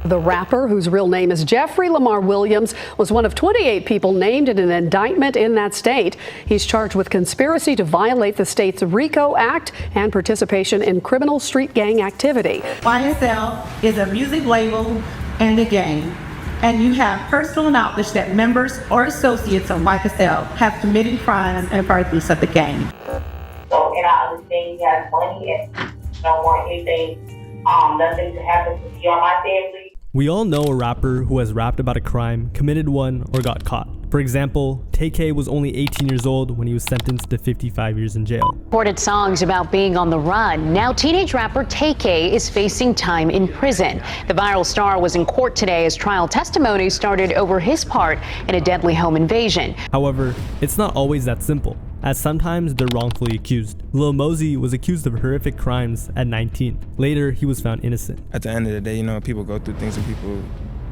The rapper, whose real name is Jeffrey Lamar Williams, was one of 28 people named in an indictment in that state. He's charged with conspiracy to violate the state's RICO Act and participation in criminal street gang activity. YSL is a music label and a gang, and you have personal knowledge that members or associates of YSL have committed crimes and furtherance of the gang. So, and I understand you have money and don't want anything, nothing to happen to me or my family. We all know a rapper who has rapped about a crime, committed one, or got caught. For example, TK was only 18 years old when he was sentenced to 55 years in jail. Recorded songs about being on the run. Now teenage rapper TK is facing time in prison. The viral star was in court today as trial testimony started over his part in a deadly home invasion. However, it's not always that simple, as sometimes they're wrongfully accused. Lil Mosey was accused of horrific crimes at 19. Later, he was found innocent. At the end of the day, people go through things and people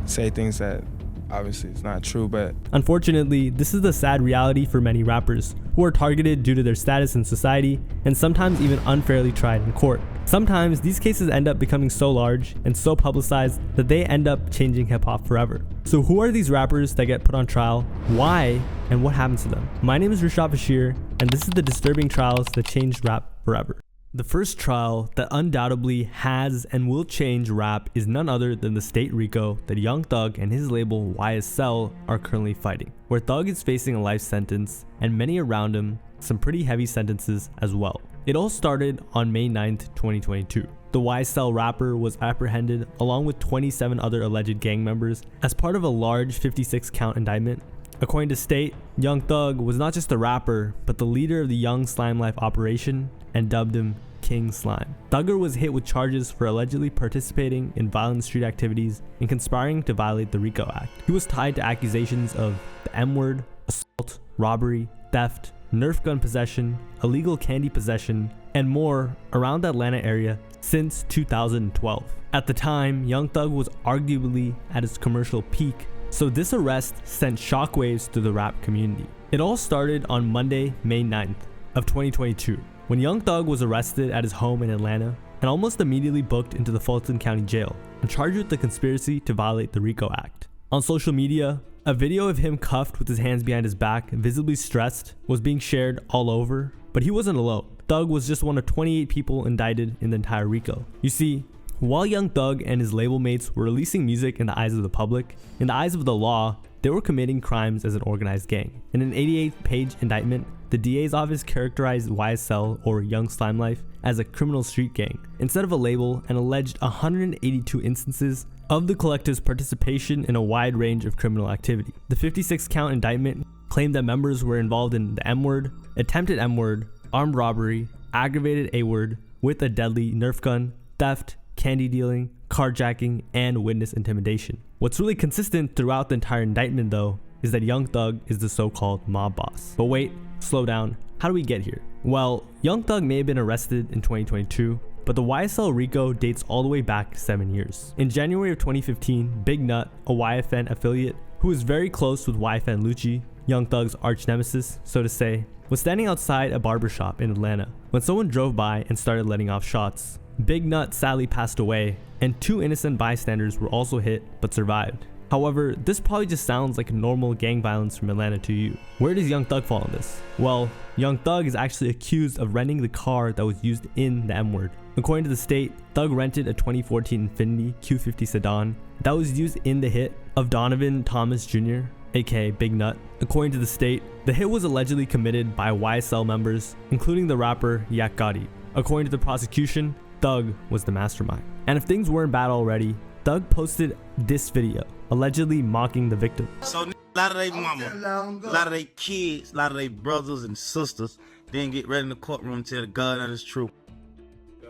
say things that obviously it's not true, but unfortunately, this is the sad reality for many rappers who are targeted due to their status in society and sometimes even unfairly tried in court. Sometimes these cases end up becoming so large and so publicized that they end up changing hip-hop forever. So who are these rappers that get put on trial? Why? And what happens to them? My name is Rashad Bashir, and this is the disturbing trials that changed rap forever. The first trial that undoubtedly has and will change rap is none other than the state RICO that Young Thug and his label YSL are currently fighting, where Thug is facing a life sentence and many around him some pretty heavy sentences as well. It all started on May 9th, 2022. The YSL rapper was apprehended along with 27 other alleged gang members as part of a large 56-count indictment. According to state, Young Thug was not just a rapper, but the leader of the Young Slime Life operation and dubbed him King Slime. Thugger was hit with charges for allegedly participating in violent street activities and conspiring to violate the RICO Act. He was tied to accusations of the M-word, assault, robbery, theft, Nerf gun possession, illegal candy possession, and more around the Atlanta area since 2012. At the time, Young Thug was arguably at his commercial peak, so this arrest sent shockwaves through the rap community. It all started on Monday, May 9th of 2022, when Young Thug was arrested at his home in Atlanta and almost immediately booked into the Fulton County Jail and charged with the conspiracy to violate the RICO Act. On social media, a video of him cuffed with his hands behind his back, visibly stressed, was being shared all over, but he wasn't alone. Thug was just one of 28 people indicted in the entire RICO. You see, while Young Thug and his label mates were releasing music in the eyes of the public, in the eyes of the law, they were committing crimes as an organized gang. In an 88-page indictment, the DA's office characterized YSL, or Young Slime Life, as a criminal street gang, instead of a label, and alleged 182 instances of the collective's participation in a wide range of criminal activity. The 56-count indictment claimed that members were involved in the M-word, attempted M-word, armed robbery, aggravated A-word with a deadly Nerf gun, theft, candy dealing, carjacking, and witness intimidation. What's really consistent throughout the entire indictment, though, is that Young Thug is the so-called mob boss. But wait, slow down. How do we get here? Well, Young Thug may have been arrested in 2022, but the YSL RICO dates all the way back 7 years. In January of 2015, Big Nut, a YFN affiliate who was very close with YFN Lucci, Young Thug's arch nemesis, so to say, was standing outside a barbershop in Atlanta when someone drove by and started letting off shots. Big Nut sadly passed away, and 2 innocent bystanders were also hit but survived. However, this probably just sounds like normal gang violence from Atlanta to you. Where does Young Thug fall in this? Well, Young Thug is actually accused of renting the car that was used in the M-word. According to the state, Thug rented a 2014 Infiniti Q50 sedan that was used in the hit of Donovan Thomas Jr., aka Big Nut. According to the state, the hit was allegedly committed by YSL members, including the rapper Yak Gotti. According to the prosecution, Thug was the mastermind. And if things weren't bad already, Thug posted this video, allegedly mocking the victim. So a lot of their mama, a lot of their kids, a lot of their brothers and sisters didn't get ready in the courtroom until the God that is true.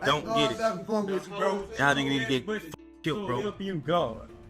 Don't get it. Y'all niggas need to get killed, bro.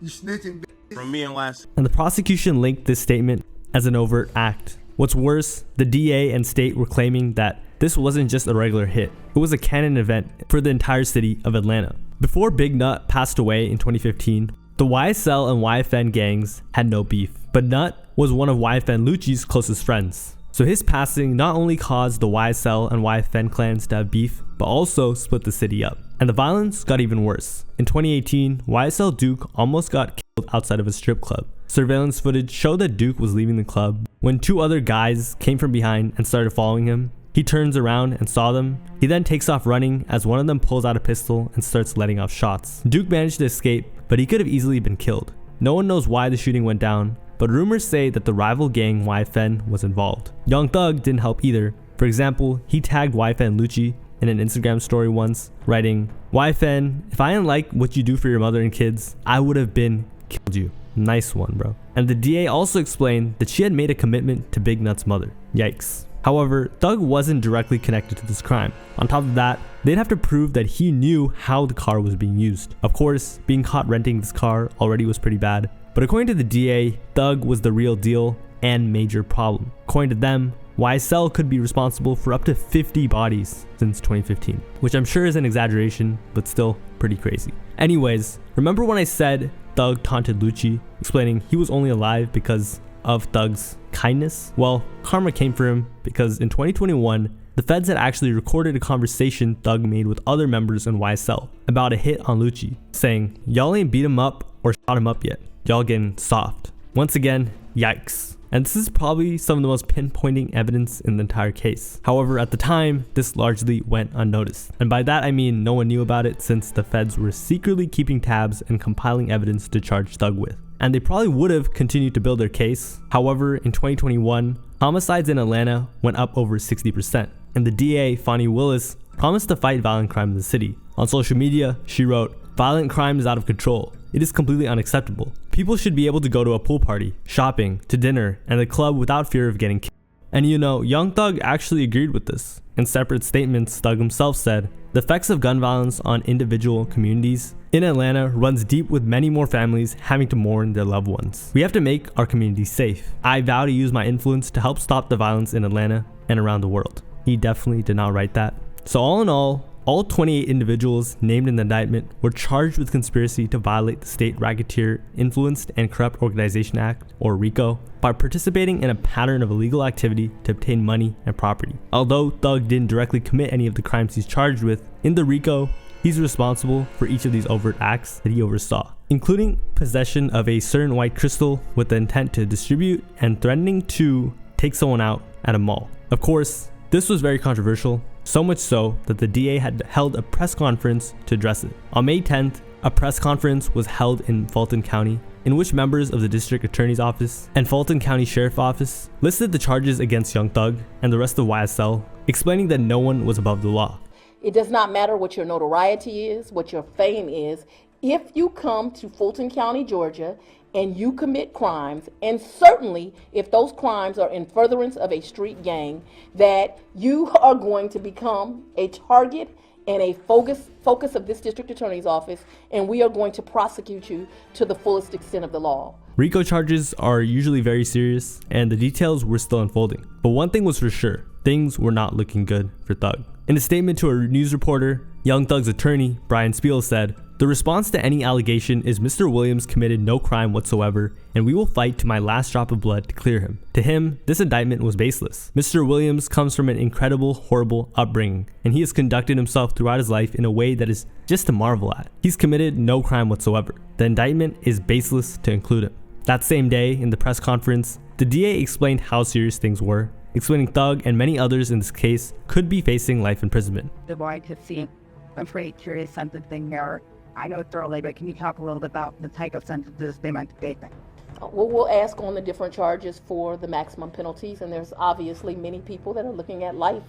You snitching, from me and YSL. And the prosecution linked this statement as an overt act. What's worse, the DA and state were claiming that this wasn't just a regular hit. It was a canon event for the entire city of Atlanta. Before Big Nut passed away in 2015, the YSL and YFN gangs had no beef, but Nut was one of YFN Lucci's closest friends. So his passing not only caused the YSL and YFN clans to have beef, but also split the city up. And the violence got even worse. In 2018, YSL Duke almost got killed outside of a strip club. Surveillance footage showed that Duke was leaving the club when 2 other guys came from behind and started following him. He turns around and saw them. He then takes off running as one of them pulls out a pistol and starts letting off shots. Duke managed to escape, but he could have easily been killed. No one knows why the shooting went down, but rumors say that the rival gang YFN was involved. Young Thug didn't help either. For example, he tagged YFN Lucci in an Instagram story once, writing, "YFN, if I didn't like what you do for your mother and kids, I would have been killed you." Nice one, bro. And the DA also explained that she had made a commitment to Big Nut's mother. Yikes. However, Thug wasn't directly connected to this crime. On top of that, they'd have to prove that he knew how the car was being used. Of course, being caught renting this car already was pretty bad, but according to the DA, Thug was the real deal and major problem. According to them, YSL could be responsible for up to 50 bodies since 2015, which I'm sure is an exaggeration, but still pretty crazy. Anyways, remember when I said Thug taunted Lucci, explaining he was only alive because of Thug's kindness? Well, karma came for him because in 2021, the feds had actually recorded a conversation Thug made with other members in YSL about a hit on Lucci, saying, "Y'all ain't beat him up or shot him up yet. Y'all getting soft." Once again, yikes. And this is probably some of the most pinpointing evidence in the entire case. However, at the time, this largely went unnoticed. And by that I mean no one knew about it since the feds were secretly keeping tabs and compiling evidence to charge Thug with. And they probably would have continued to build their case. However, in 2021, homicides in Atlanta went up over 60%. And the DA, Fani Willis, promised to fight violent crime in the city. On social media, she wrote, "Violent crime is out of control. It is completely unacceptable. People should be able to go to a pool party, shopping, to dinner, and the club without fear of getting killed." And you know, Young Thug actually agreed with this. In separate statements, Thug himself said, "The effects of gun violence on individual communities in Atlanta runs deep, with many more families having to mourn their loved ones. We have to make our communities safe. I vow to use my influence to help stop the violence in Atlanta and around the world." He definitely did not write that. So all in all 28 individuals named in the indictment were charged with conspiracy to violate the State Racketeer Influenced and Corrupt Organization Act, or RICO, by participating in a pattern of illegal activity to obtain money and property. Although Thug didn't directly commit any of the crimes he's charged with, in the RICO, he's responsible for each of these overt acts that he oversaw, including possession of a certain white crystal with the intent to distribute and threatening to take someone out at a mall. Of course, this was very controversial, so much so that the DA had held a press conference to address it. On May 10th, a press conference was held in Fulton County, in which members of the District Attorney's Office and Fulton County Sheriff's Office listed the charges against Young Thug and the rest of YSL, explaining that no one was above the law. It does not matter what your notoriety is, what your fame is. If you come to Fulton County, Georgia, and you commit crimes, and certainly if those crimes are in furtherance of a street gang, that you are going to become a target and a focus of this district attorney's office, and we are going to prosecute you to the fullest extent of the law. RICO charges are usually very serious, and the details were still unfolding. But one thing was for sure, things were not looking good for Thug. In a statement to a news reporter, Young Thug's attorney, Brian Spiel, said, "The response to any allegation is Mr. Williams committed no crime whatsoever, and we will fight to my last drop of blood to clear him." To him, this indictment was baseless. Mr. Williams comes from an incredible, horrible upbringing, and he has conducted himself throughout his life in a way that is just to marvel at. He's committed no crime whatsoever. The indictment is baseless to include him. That same day, in the press conference, the DA explained how serious things were, explaining Thug and many others in this case could be facing life imprisonment. The boy could see a pretty curious sentencing here. I know thoroughly, but can you talk a little bit about the type of sentences they might be facing? Well, we'll ask on the different charges for the maximum penalties, and there's obviously many people that are looking at life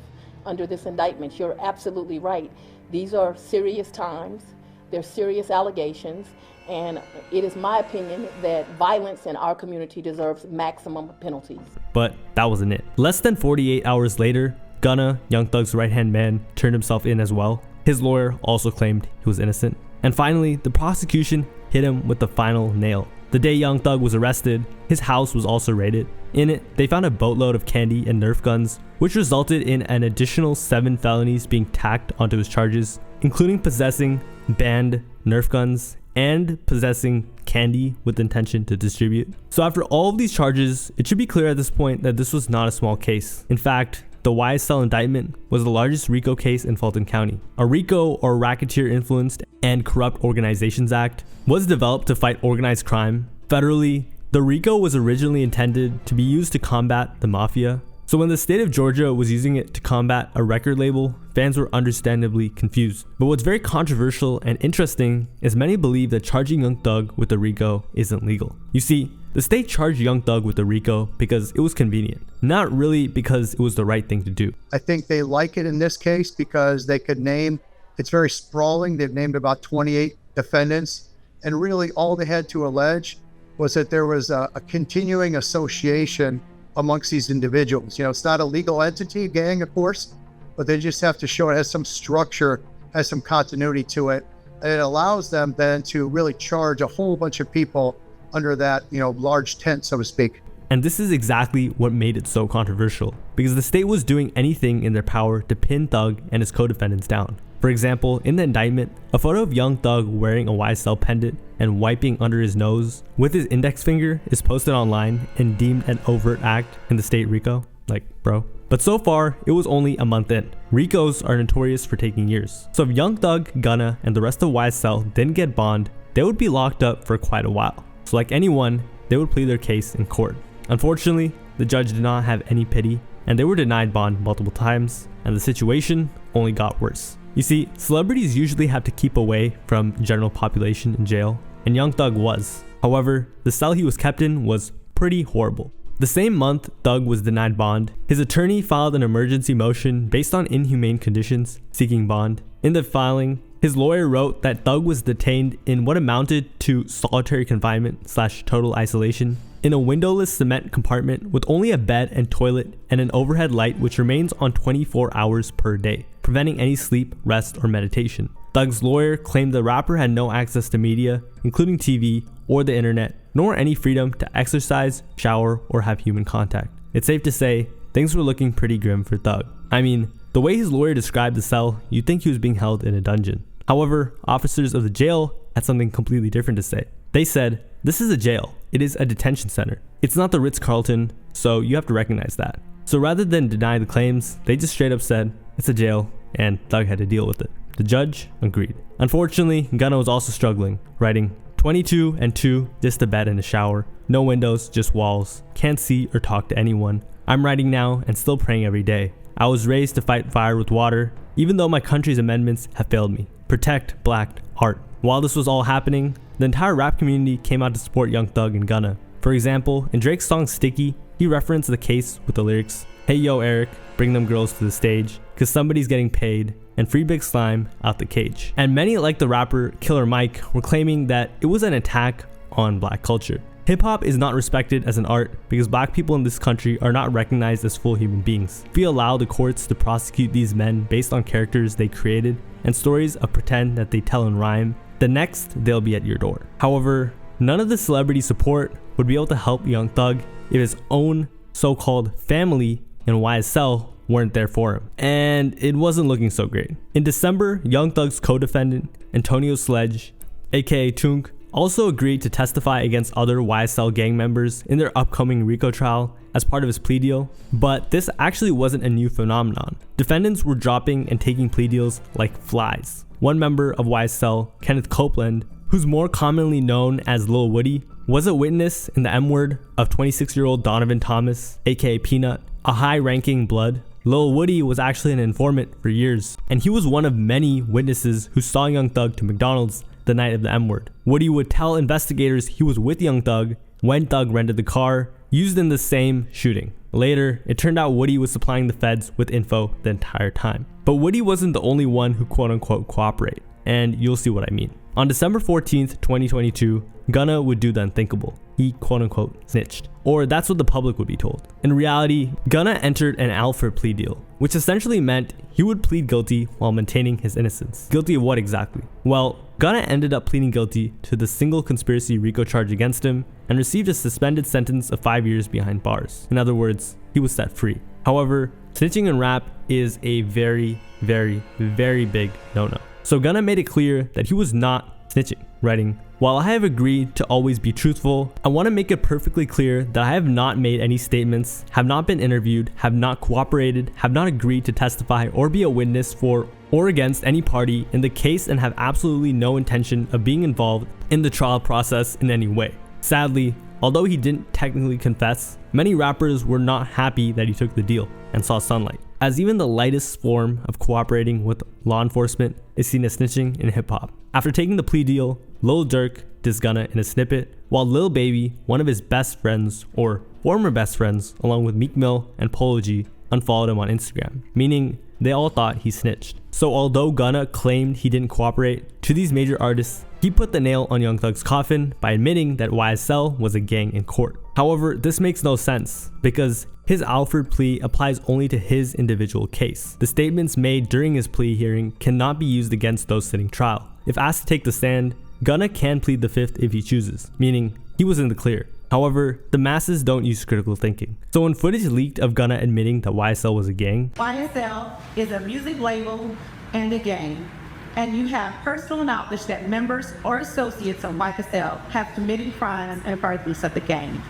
under this indictment. You're absolutely right. These are serious times. They're serious allegations, and it is my opinion that violence in our community deserves maximum penalties. But that wasn't it. Less than 48 hours later, Gunna, Young Thug's right-hand man, turned himself in as well. His lawyer also claimed he was innocent. And finally, the prosecution hit him with the final nail. The day Young Thug was arrested, his house was also raided. In it, they found a boatload of candy and Nerf guns, which resulted in an additional 7 felonies being tacked onto his charges, including possessing banned Nerf guns and possessing candy with intention to distribute. So after all of these charges, it should be clear at this point that this was not a small case. In fact, the YSL indictment was the largest RICO case in Fulton County. A RICO, or Racketeer Influenced and Corrupt Organizations Act, was developed to fight organized crime. Federally, the RICO was originally intended to be used to combat the mafia. So when the state of Georgia was using it to combat a record label, fans were understandably confused. But what's very controversial and interesting is many believe that charging Young Thug with the RICO isn't legal. You see, the state charged Young Thug with the RICO because it was convenient, not really because it was the right thing to do. I think they like it in this case because they could name, it's very sprawling. They've named about 28 defendants, and really all they had to allege was that there was a continuing association amongst these individuals. You know, it's not a legal entity, gang, of course, but they just have to show it has some structure, has some continuity to it. And it allows them then to really charge a whole bunch of people under that, large tent, so to speak. And this is exactly what made it so controversial, because the state was doing anything in their power to pin Thug and his co-defendants down. For example, in the indictment, a photo of Young Thug wearing a YSL pendant and wiping under his nose with his index finger is posted online and deemed an overt act in the state RICO. Like, bro. But so far, it was only a month in. RICOs are notorious for taking years. So if Young Thug, Gunna, and the rest of YSL didn't get bond, they would be locked up for quite a while. So like anyone, they would plead their case in court. Unfortunately, the judge did not have any pity, and they were denied bond multiple times, and the situation only got worse. You see, celebrities usually have to keep away from general population in jail, and Young Thug was. However, the cell he was kept in was pretty horrible. The same month Thug was denied bond, his attorney filed an emergency motion based on inhumane conditions seeking bond. In the filing, his lawyer wrote that Thug was detained in what amounted to solitary confinement / total isolation in a windowless cement compartment with only a bed and toilet and an overhead light which remains on 24 hours per day, preventing any sleep, rest, or meditation. Thug's lawyer claimed the rapper had no access to media, including TV or the internet, nor any freedom to exercise, shower, or have human contact. It's safe to say, things were looking pretty grim for Thug. I mean, the way his lawyer described the cell, you'd think he was being held in a dungeon. However, officers of the jail had something completely different to say. They said, "This is a jail. It is a detention center. It's not the Ritz-Carlton, so you have to recognize that." So rather than deny the claims, they just straight up said, it's a jail, and Thug had to deal with it. The judge agreed. Unfortunately, Gunna was also struggling, writing, 22 and 2, just a bed and a shower. No windows, just walls. Can't see or talk to anyone. I'm writing now and still praying every day. I was raised to fight fire with water, even though my country's amendments have failed me. Protect black art. While this was all happening, the entire rap community came out to support Young Thug and Gunna. For example, in Drake's song Sticky, he referenced the case with the lyrics, "Hey yo Eric, bring them girls to the stage, cause somebody's getting paid, and free Big Slime out the cage." And many, like the rapper Killer Mike, were claiming that it was an attack on black culture. Hip-hop is not respected as an art because black people in this country are not recognized as full human beings. If we allow the courts to prosecute these men based on characters they created and stories of pretend that they tell in rhyme, then next they'll be at your door. However, none of the celebrity support would be able to help Young Thug if his own so-called family and YSL weren't there for him. And it wasn't looking so great. In December, Young Thug's co-defendant, Antonio Sledge, aka Tunk, also agreed to testify against other YSL gang members in their upcoming RICO trial as part of his plea deal. But this actually wasn't a new phenomenon. Defendants were dropping and taking plea deals like flies. One member of YSL, Kenneth Copeland, who's more commonly known as Lil Woody, was a witness in the M-word of 26-year-old Donovan Thomas, aka Peanut, a high-ranking blood. Lil Woody was actually an informant for years, and he was one of many witnesses who saw Young Thug to McDonald's the night of the M-word. Woody would tell investigators he was with Young Thug when Thug rented the car used in the same shooting. Later, it turned out Woody was supplying the feds with info the entire time. But Woody wasn't the only one who quote-unquote cooperate, and you'll see what I mean. On December 14th, 2022, Gunna would do the unthinkable. He quote-unquote snitched. Or that's what the public would be told. In reality, Gunna entered an Alford plea deal, which essentially meant he would plead guilty while maintaining his innocence. Guilty of what exactly? Well, Gunna ended up pleading guilty to the single conspiracy RICO charge against him and received a suspended sentence of 5 years behind bars. In other words, he was set free. However, snitching in rap is a very, very, very big no-no. So Gunna made it clear that he was not snitching, writing, While I have agreed to always be truthful, I want to make it perfectly clear that I have not made any statements, have not been interviewed, have not cooperated, have not agreed to testify or be a witness for or against any party in the case, and have absolutely no intention of being involved in the trial process in any way. Sadly, although he didn't technically confess, many rappers were not happy that he took the deal and saw sunlight, as even the lightest form of cooperating with law enforcement is seen as snitching in hip-hop. After taking the plea deal, Lil Durk dissed Gunna in a snippet, while Lil Baby, one of his best friends or former best friends, along with Meek Mill and Polo G, unfollowed him on Instagram, meaning they all thought he snitched. So although Gunna claimed he didn't cooperate, to these major artists, he put the nail on Young Thug's coffin by admitting that YSL was a gang in court. However, this makes no sense because his Alford plea applies only to his individual case. The statements made during his plea hearing cannot be used against those sitting trial. If asked to take the stand, Gunna can plead the fifth if he chooses, meaning he was in the clear. However, the masses don't use critical thinking. So when footage leaked of Gunna admitting that YSL was a gang, YSL is a music label and a gang, and you have personal knowledge that members or associates of YSL have committed crimes and furtherance of the gang.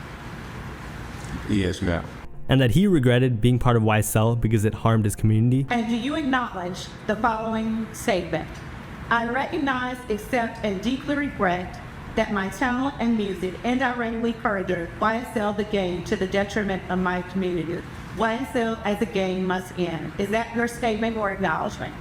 Yes, ma'am. and that he regretted being part of YSL because it harmed his community. And do you acknowledge the following statement? I recognize, accept, and deeply regret that my talent and music indirectly furthered YSL the gang to the detriment of my community. YSL as a gang must end. Is that your statement or acknowledgement?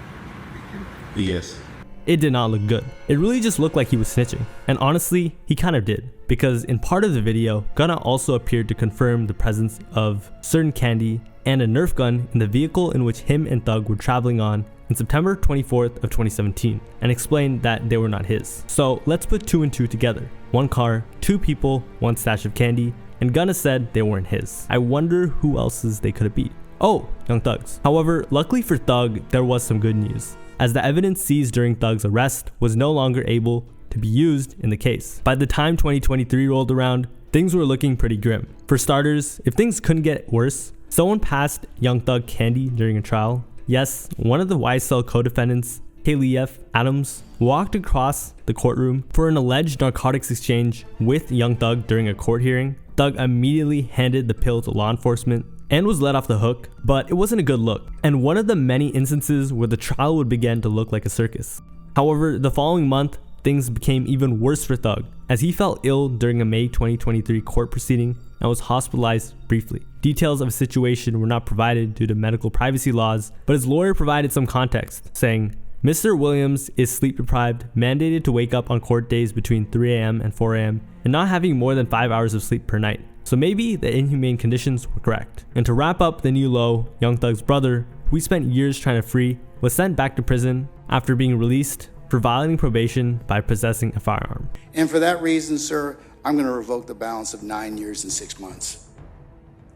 Yes. It did not look good. It really just looked like he was snitching. And honestly, he kind of did. Because in part of the video, Gunna also appeared to confirm the presence of certain candy and a Nerf gun in the vehicle in which him and Thug were traveling on in September 24th of 2017 and explained that they were not his. So let's put two and two together. One car, two people, one stash of candy, and Gunna said they weren't his. I wonder who else's they could have been. Oh, Young Thug's. However, luckily for Thug, there was some good news, as the evidence seized during Thug's arrest was no longer able to be used in the case. By the time 2023 rolled around, things were looking pretty grim. For starters, if things couldn't get worse, someone passed Young Thug candy during a trial. Yes, one of the YSL co-defendants, Haley F. Adams, walked across the courtroom for an alleged narcotics exchange with Young Thug during a court hearing. Thug immediately handed the pill to law enforcement and was let off the hook, but it wasn't a good look, and one of the many instances where the trial would begin to look like a circus. However, the following month, things became even worse for Thug, as he fell ill during a May 2023 court proceeding and was hospitalized briefly. Details of his situation were not provided due to medical privacy laws, but his lawyer provided some context, saying, Mr. Williams is sleep deprived, mandated to wake up on court days between 3 a.m. and 4 a.m., and not having more than 5 hours of sleep per night. So maybe the inhumane conditions were correct. And to wrap up the new low, Young Thug's brother, who we spent years trying to free, was sent back to prison after being released for violating probation by possessing a firearm. And for that reason, sir, I'm going to revoke the balance of 9 years and 6 months.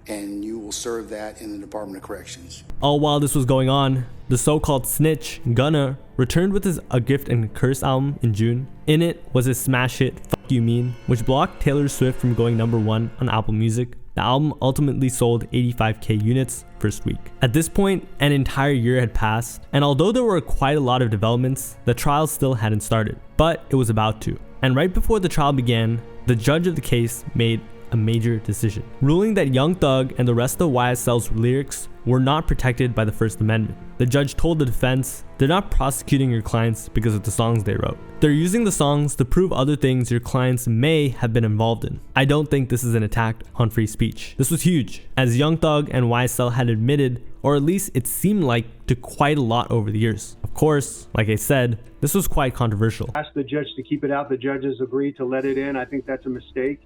And you will serve that in the Department of Corrections. All while this was going on, the so-called snitch, Gunna, returned with his A Gift and Curse album in June. In it was his smash hit, Fuck You Mean, which blocked Taylor Swift from going #1 on Apple Music. The album ultimately sold 85,000 units first week. At this point, an entire year had passed, and although there were quite a lot of developments, the trial still hadn't started, but it was about to. And right before the trial began, the judge of the case made a major decision, ruling that Young Thug and the rest of YSL's lyrics were not protected by the First Amendment. The judge told the defense, they're not prosecuting your clients because of the songs they wrote. They're using the songs to prove other things your clients may have been involved in. I don't think this is an attack on free speech. This was huge, as Young Thug and YSL had admitted, or at least it seemed like, to quite a lot over the years. Of course, like I said, this was quite controversial. Asked the judge to keep it out. The judges agreed to let it in. I think that's a mistake.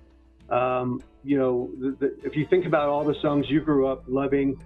If you think about all the songs you grew up loving,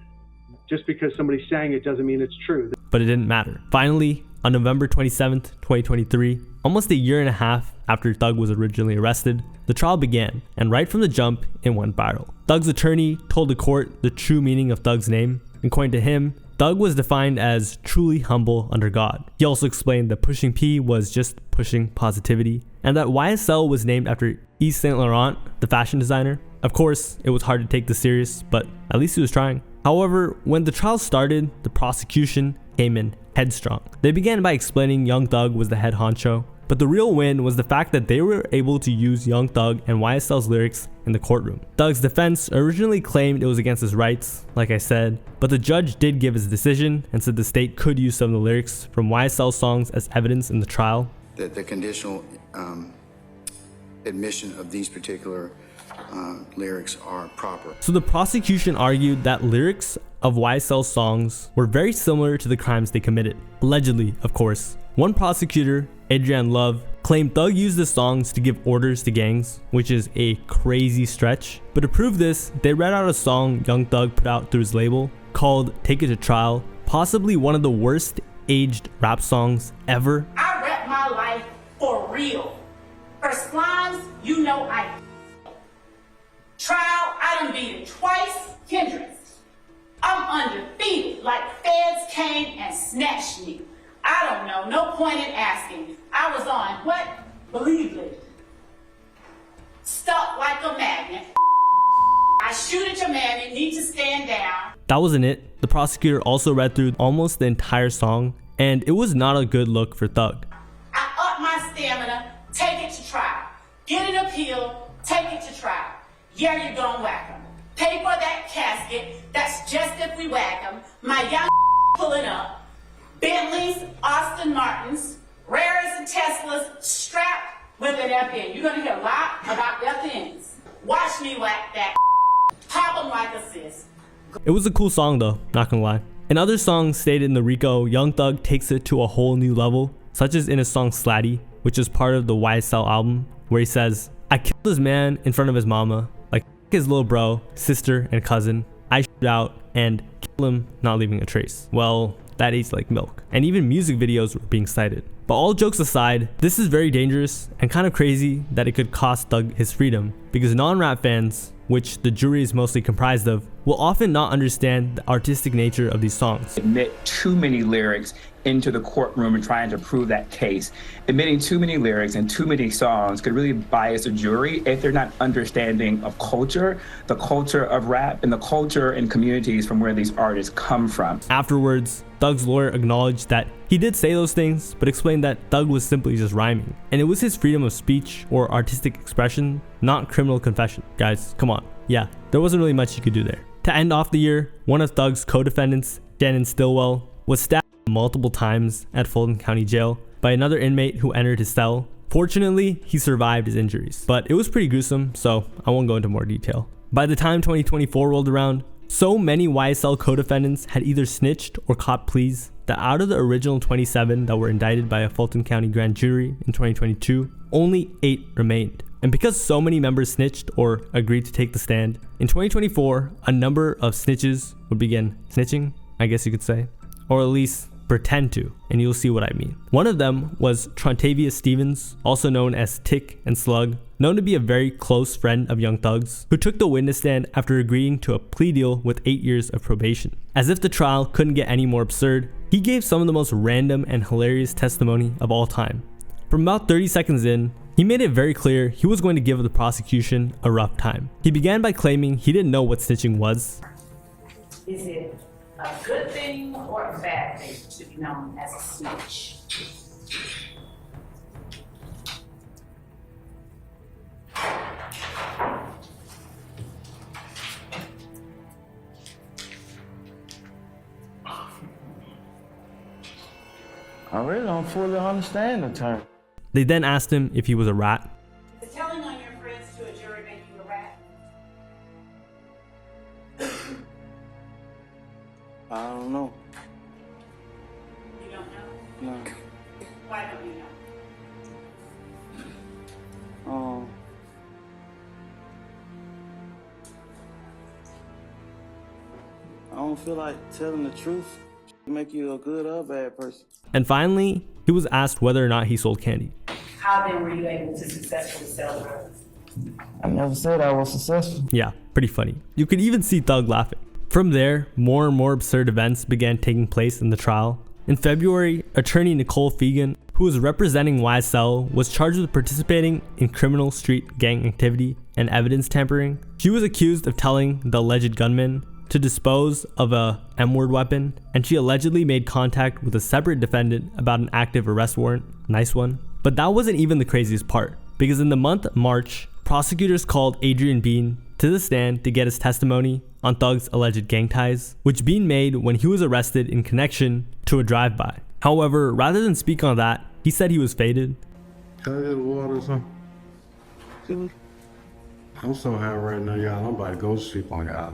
just because somebody sang it doesn't mean it's true. But it didn't matter. Finally, on November 27th, 2023, almost a year and a half after Thug was originally arrested, the trial began, and right from the jump, it went viral. Thug's attorney told the court the true meaning of Thug's name. According to him, Thug was defined as truly humble under God. He also explained that pushing P was just pushing positivity, and that YSL was named after Yves Saint Laurent, the fashion designer. Of course, it was hard to take this serious, but at least he was trying. However, when the trial started, the prosecution came in headstrong. They began by explaining Young Thug was the head honcho, But the real win was the fact that they were able to use Young Thug and YSL's lyrics in the courtroom. Thug's defense originally claimed it was against his rights, like I said, but the judge did give his decision and said the state could use some of the lyrics from YSL's songs as evidence in the trial. That the conditional admission of these particular lyrics are proper. So the prosecution argued that lyrics of YSL's songs were very similar to the crimes they committed. Allegedly, of course. One prosecutor, Adrian Love, claimed Thug used the songs to give orders to gangs, which is a crazy stretch. But to prove this, they read out a song Young Thug put out through his label called Take It to Trial, possibly one of the worst aged rap songs ever. I rap my life for real. For slimes, you know I trial, I done beat it twice, hindrance. I'm undefeated, like feds came and snatched me. I don't know, no point in asking. I was on what? Believe it. Stuck like a magnet. I shoot at your man, you need to stand down. That wasn't it. The prosecutor also read through almost the entire song, and it was not a good look for Thug. I up my stamina, take it to trial. Get an appeal, take it to trial. Yeah, you're gonna whack 'em. Pay for that casket, that's just if we whack 'em. My young pulling up. Bentleys, Austin Martins, Rares and Teslas, strapped with an FN. You're gonna hear a lot about FNs. Watch me whack that. Pop 'em like a sis. It was a cool song though, not gonna lie. In other songs stated in the RICO, Young Thug takes it to a whole new level, such as in his song Slatty, which is part of the YSL album, where he says, I killed this man in front of his mama, like his little bro, sister, and cousin. I shit out and kill him, not leaving a trace. Well, that tastes like milk. And even music videos were being cited. But all jokes aside, this is very dangerous and kind of crazy that it could cost Thug his freedom, because non-rap fans, which the jury is mostly comprised of, will often not understand the artistic nature of these songs. Admit too many lyrics into the courtroom and trying to prove that case. Admitting too many lyrics and too many songs could really bias a jury if they're not understanding of culture, the culture of rap, and the culture and communities from where these artists come from. Afterwards, Thug's lawyer acknowledged that he did say those things, but explained that Thug was simply just rhyming. And it was his freedom of speech or artistic expression, not criminal confession. Guys, come on. Yeah, there wasn't really much you could do there. To end off the year, one of Thug's co-defendants, Shannon Stillwell, was stabbed multiple times at Fulton County Jail by another inmate who entered his cell. Fortunately, he survived his injuries, but it was pretty gruesome, so I won't go into more detail. By the time 2024 rolled around, so many YSL co-defendants had either snitched or caught pleas that out of the original 27 that were indicted by a Fulton County grand jury in 2022, only 8 remained. And because so many members snitched or agreed to take the stand, in 2024, a number of snitches would begin snitching, I guess you could say, or at least pretend to, and you'll see what I mean. One of them was Trontavious Stevens, also known as Tick and Slug, known to be a very close friend of Young Thug's, who took the witness stand after agreeing to a plea deal with 8 years of probation. As if the trial couldn't get any more absurd, he gave some of the most random and hilarious testimony of all time. From about 30 seconds in, he made it very clear he was going to give the prosecution a rough time. He began by claiming he didn't know what snitching was. Is it a good thing or a bad thing to be known as a snitch? I really don't fully understand the term. They then asked him if he was a rat. Is telling on your friends to a jury make you a rat? I don't know. You don't know? No. Why don't you know? I don't feel like telling the truth make you a good or bad person. And finally, he was asked whether or not he sold candy. How then were you able to successfully sell drugs? I never said I was successful. Yeah, pretty funny. You could even see Thug laughing. From there, more and more absurd events began taking place in the trial. In February, attorney Nicole Fegan, who was representing YSL, was charged with participating in criminal street gang activity and evidence tampering. She was accused of telling the alleged gunman to dispose of a M-word weapon, and she allegedly made contact with a separate defendant about an active arrest warrant. Nice one. But that wasn't even the craziest part, because in the month of March, prosecutors called Adrian Bean to the stand to get his testimony on Thug's alleged gang ties, which Bean made when he was arrested in connection to a drive-by. However, rather than speak on that, he said he was faded. Can I get water or something? I'm so high right now, y'all. I'm about to go sleep on y'all.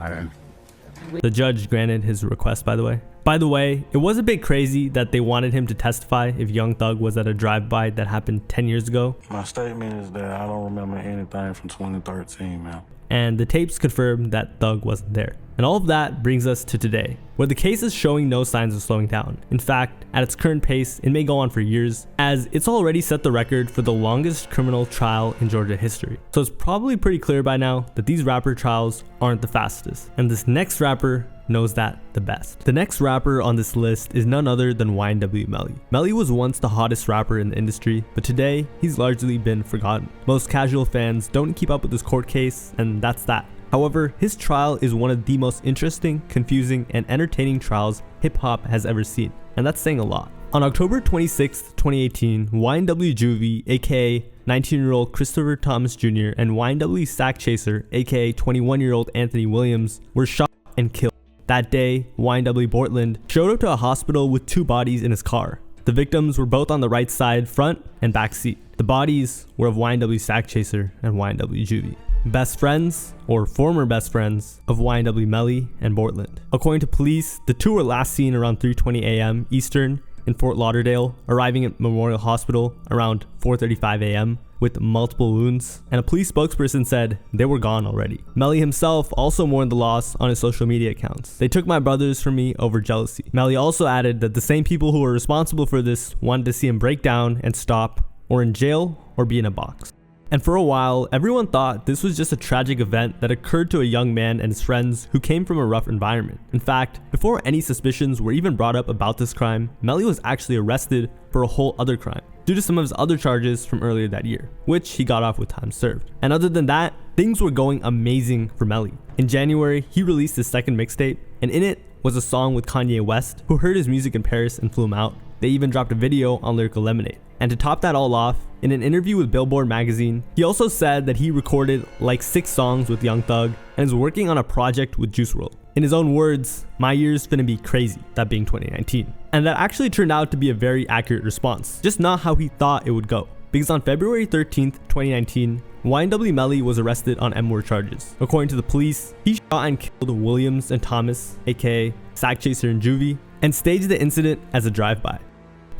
The judge granted his request, by the way. By the way, it was a bit crazy that they wanted him to testify if Young Thug was at a drive-by that happened 10 years ago. My statement is that I don't remember anything from 2013, man. And the tapes confirmed that Thug wasn't there. And all of that brings us to today, where the case is showing no signs of slowing down. In fact, at its current pace, it may go on for years, as it's already set the record for the longest criminal trial in Georgia history. So it's probably pretty clear by now that these rapper trials aren't the fastest, and this next rapper knows that the best. The next rapper on this list is none other than YNW Melly. Melly was once the hottest rapper in the industry, but today he's largely been forgotten. Most casual fans don't keep up with his court case, and that's that. However, his trial is one of the most interesting, confusing, and entertaining trials hip-hop has ever seen, and that's saying a lot. On October 26, 2018, YNW Juvie, aka 19-year-old Christopher Thomas Jr., and YNW Sack Chaser, aka 21-year-old Anthony Williams, were shot and killed. That day, YNW Portland showed up to a hospital with two bodies in his car. The victims were both on the right side, front, and back seat. The bodies were of YNW Sack Chaser and YNW Juvie, best friends or former best friends of YNW Melly and Portland. According to police, the two were last seen around 3:20 a.m. Eastern in Fort Lauderdale, arriving at Memorial Hospital around 4:35 a.m. with multiple wounds, and a police spokesperson said they were gone already. Melly himself also mourned the loss on his social media accounts. "They took my brothers from me over jealousy." Melly also added that the same people who were responsible for this wanted to see him break down and stop, or in jail, or be in a box. And for a while, everyone thought this was just a tragic event that occurred to a young man and his friends who came from a rough environment. In fact, before any suspicions were even brought up about this crime, Melly was actually arrested for a whole other crime due to some of his other charges from earlier that year, which he got off with time served. And other than that, things were going amazing for Melly. In January, he released his second mixtape, and in it was a song with Kanye West, who heard his music in Paris and flew him out. They even dropped a video on Lyrical Lemonade. And to top that all off, in an interview with Billboard magazine, he also said that he recorded like 6 songs with Young Thug and is working on a project with Juice WRLD. In his own words, "My year's finna be crazy," that being 2019. And that actually turned out to be a very accurate response, just not how he thought it would go. Because on February 13th, 2019, YNW Melly was arrested on M-word charges. According to the police, he shot and killed Williams and Thomas, aka Sack Chaser and Juvie, and staged the incident as a drive-by.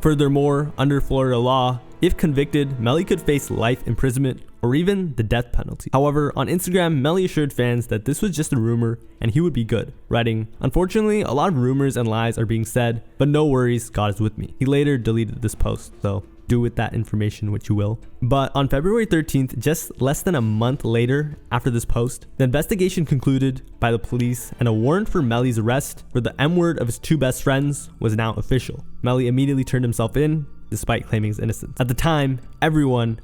Furthermore, under Florida law, if convicted, Melly could face life imprisonment or even the death penalty. However, on Instagram, Melly assured fans that this was just a rumor and he would be good, writing, "Unfortunately, a lot of rumors and lies are being said, but no worries, God is with me." He later deleted this post, so do with that information what you will. But on February 13th, just less than a month later after this post, the investigation concluded by the police and a warrant for Melly's arrest for the M-word of his two best friends was now official. Melly immediately turned himself in, despite claiming his innocence. At the time, everyone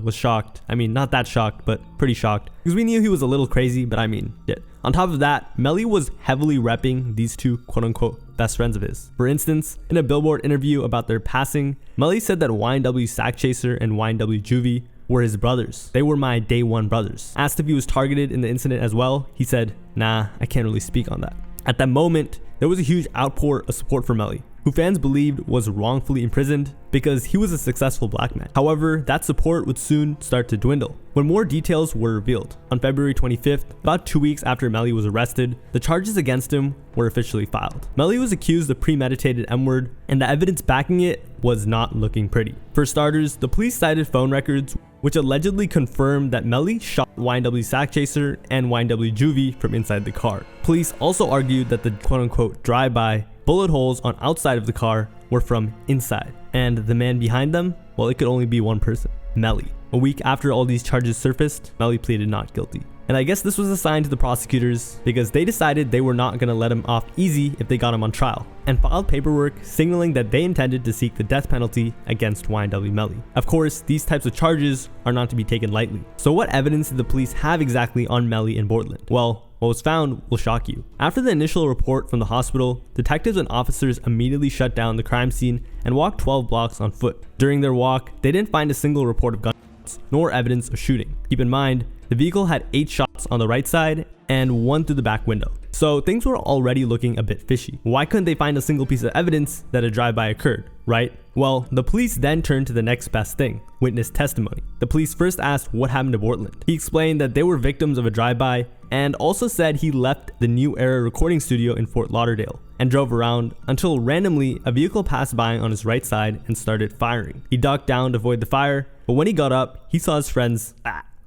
was shocked. Not that shocked, but pretty shocked, because we knew he was a little crazy, but shit. On top of that, Melly was heavily repping these two quote-unquote best friends of his. For instance, in a Billboard interview about their passing, Melly said that YNW Sack Chaser and YNW Juvie were his brothers. "They were my day one brothers." Asked if he was targeted in the incident as well, he said, "Nah, I can't really speak on that." At that moment, there was a huge outpour of support for Melly, who fans believed was wrongfully imprisoned because he was a successful black man. However, that support would soon start to dwindle when more details were revealed. On February 25th, about 2 weeks after Melly was arrested, the charges against him were officially filed. Melly was accused of premeditated M-word, and the evidence backing it was not looking pretty. For starters, the police cited phone records which allegedly confirmed that Melly shot YNW Sack Chaser and YNW Juvie from inside the car. Police also argued that the quote-unquote drive-by bullet holes on outside of the car were from inside, and the man behind them, well, it could only be one person, Melly. A week after all these charges surfaced, Melly pleaded not guilty. And I guess this was a sign to the prosecutors because they decided they were not going to let him off easy if they got him on trial, and filed paperwork signaling that they intended to seek the death penalty against YNW Melly. Of course, these types of charges are not to be taken lightly. So what evidence did the police have exactly on Melly and Portland? Well, what was found will shock you. After the initial report from the hospital, detectives and officers immediately shut down the crime scene and walked 12 blocks on foot. During their walk, they didn't find a single report of gunshots, nor evidence of shooting. Keep in mind, the vehicle had 8 shots on the right side and 1 through the back window. So things were already looking a bit fishy. Why couldn't they find a single piece of evidence that a drive-by occurred, right? Well, the police then turned to the next best thing, witness testimony. The police first asked what happened to Portland. He explained that they were victims of a drive-by and also said he left the New Era recording studio in Fort Lauderdale and drove around until randomly a vehicle passed by on his right side and started firing. He ducked down to avoid the fire, but when he got up, he saw his friends.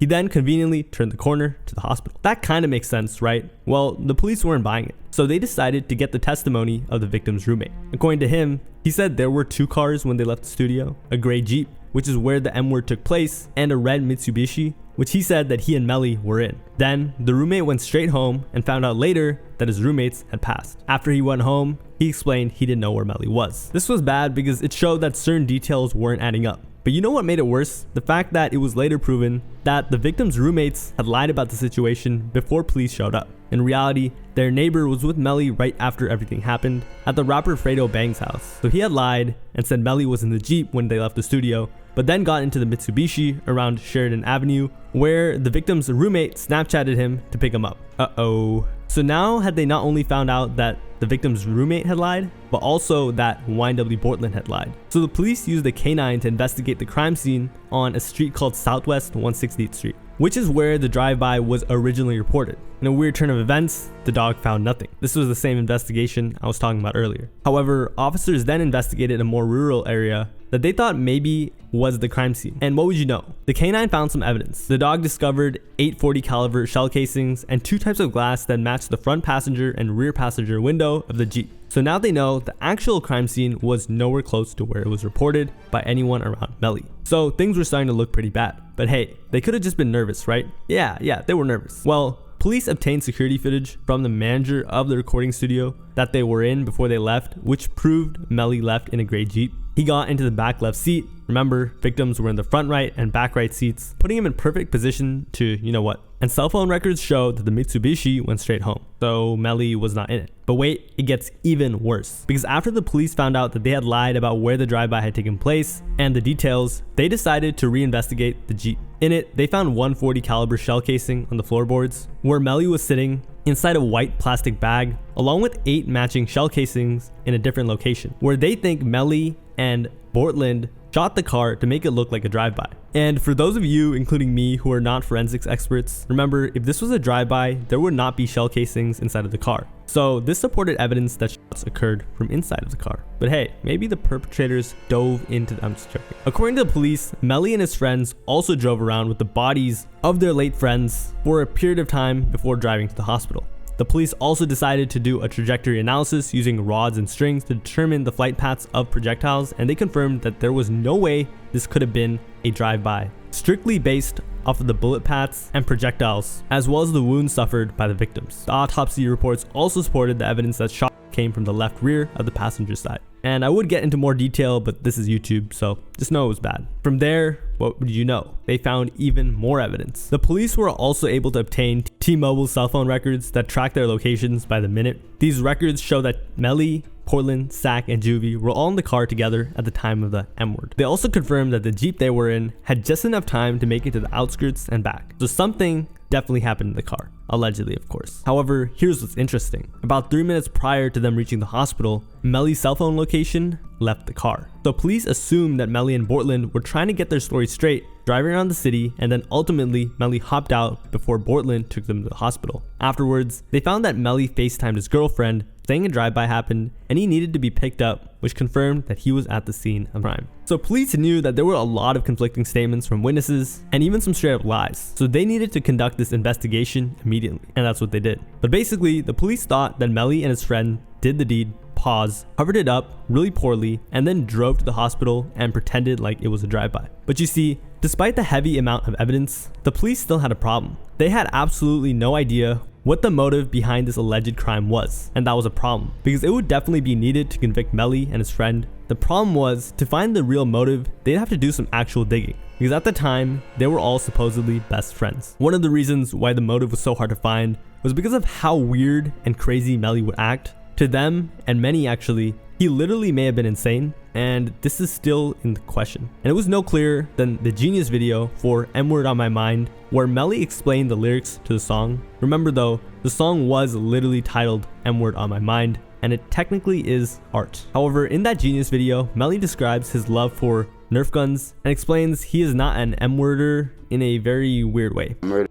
He then conveniently turned the corner to the hospital. That kind of makes sense, right? Well, the police weren't buying it, so they decided to get the testimony of the victim's roommate. According to him, he said there were 2 cars when they left the studio, a gray Jeep, which is where the M-word took place, and a red Mitsubishi, which he said that he and Melly were in. Then, the roommate went straight home and found out later that his roommates had passed. After he went home, he explained he didn't know where Melly was. This was bad because it showed that certain details weren't adding up. But you know what made it worse? The fact that it was later proven that the victim's roommates had lied about the situation before police showed up. In reality, their neighbor was with Melly right after everything happened at the rapper Fredo Bang's house. So he had lied and said Melly was in the Jeep when they left the studio, but then got into the Mitsubishi around Sheridan Avenue, where the victim's roommate Snapchatted him to pick him up. So now had they not only found out that the victim's roommate had lied, but also that YNW Portland had lied. So the police used a canine to investigate the crime scene on a street called Southwest 168th Street, which is where the drive-by was originally reported. In a weird turn of events, the dog found nothing. This was the same investigation I was talking about earlier. However, officers then investigated a more rural area that they thought maybe was the crime scene. And what would you know? The canine found some evidence. The dog discovered 840 caliber shell casings and 2 types of glass that matched the front passenger and rear passenger window of the Jeep. So now they know the actual crime scene was nowhere close to where it was reported by anyone around Melly. So things were starting to look pretty bad. But hey, they could have just been nervous, right? Yeah, they were nervous. Well, police obtained security footage from the manager of the recording studio that they were in before they left, which proved Melly left in a gray Jeep. He got into the back left seat. Remember, victims were in the front right and back right seats, putting him in perfect position to, you know what. And cell phone records showed that the Mitsubishi went straight home, so Melly was not in it. But wait, it gets even worse. Because after the police found out that they had lied about where the drive-by had taken place and the details, they decided to reinvestigate the Jeep. In it, they found 140 caliber shell casing on the floorboards, where Melly was sitting inside a white plastic bag, along with 8 matching shell casings in a different location, where they think Melly and Portland shot the car to make it look like a drive-by. And for those of you, including me, who are not forensics experts, remember, if this was a drive-by, there would not be shell casings inside of the car. So this supported evidence that shots occurred from inside of the car. But hey, maybe the perpetrators dove into I'm just joking. According to the police, Melly and his friends also drove around with the bodies of their late friends for a period of time before driving to the hospital. The police also decided to do a trajectory analysis using rods and strings to determine the flight paths of projectiles, and they confirmed that there was no way this could have been a drive-by, strictly based off of the bullet paths and projectiles, as well as the wounds suffered by the victims. The autopsy reports also supported the evidence that shots came from the left rear of the passenger side. And I would get into more detail, but this is YouTube, so just know it was bad. From there, what did you know? They found even more evidence. The police were also able to obtain T-Mobile cell phone records that track their locations by the minute. These records show that Melly, Portland, Sack, and Juvie were all in the car together at the time of the M-word. They also confirmed that the Jeep they were in had just enough time to make it to the outskirts and back. So something definitely happened in the car. Allegedly, of course. However, here's what's interesting. About 3 minutes prior to them reaching the hospital, Melly's cell phone location left the car. So police assumed that Melly and Portland were trying to get their story straight, driving around the city, and then ultimately Melly hopped out before Portland took them to the hospital. Afterwards, they found that Melly FaceTimed his girlfriend, saying a drive-by happened and he needed to be picked up, which confirmed that he was at the scene of crime. So police knew that there were a lot of conflicting statements from witnesses and even some straight up lies. So they needed to conduct this investigation immediately, and that's what they did. But basically, the police thought that Melly and his friend did the deed, paused, covered it up really poorly, and then drove to the hospital and pretended like it was a drive-by. But you see, despite the heavy amount of evidence, the police still had a problem. They had absolutely no idea what the motive behind this alleged crime was, and that was a problem, because it would definitely be needed to convict Melly and his friend. The problem was, to find the real motive, they'd have to do some actual digging, because at the time, they were all supposedly best friends. One of the reasons why the motive was so hard to find was because of how weird and crazy Melly would act. To them, and many actually, he literally may have been insane, and this is still in the question. And it was no clearer than the Genius video for M-Word on My Mind, where Melly explained the lyrics to the song. Remember though, the song was literally titled M-Word on My Mind, and it technically is art. However, in that Genius video, Melly describes his love for Nerf guns and explains he is not an M-worder in a very weird way. Murder,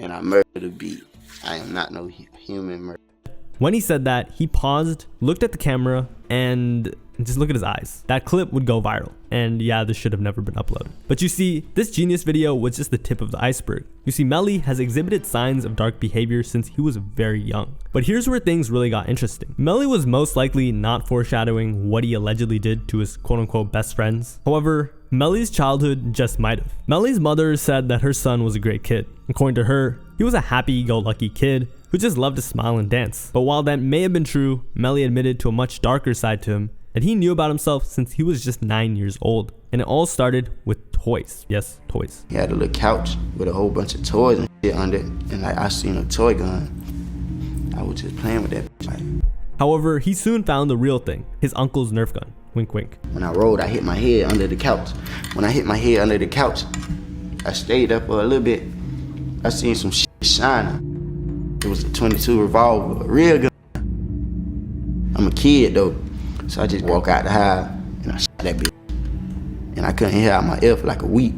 and I murder the beat. I am not no human murderer. When he said that, he paused, looked at the camera, and just look at his eyes. That clip would go viral. And yeah, this should have never been uploaded. But you see, this Genius video was just the tip of the iceberg. You see, Melly has exhibited signs of dark behavior since he was very young. But here's where things really got interesting. Melly was most likely not foreshadowing what he allegedly did to his quote-unquote best friends. However, Melly's childhood just might have. Melly's mother said that her son was a great kid. According to her, he was a happy-go-lucky kid who just loved to smile and dance. But while that may have been true, Melly admitted to a much darker side to him that he knew about himself since he was just 9 years old. And it all started with toys. Yes, toys. He had a little couch with a whole bunch of toys and shit under it. And like, I seen a toy gun. I was just playing with that. Like, however, he soon found the real thing, his uncle's Nerf gun. Wink, wink. When I rolled, I hit my head under the couch. When I hit my head under the couch, I stayed up for a little bit. I seen some shit shining. It was a 22 revolver, a real gun. I'm a kid though, so I just walk out the house and I shot that bitch. And I couldn't hear out my ear for like a week.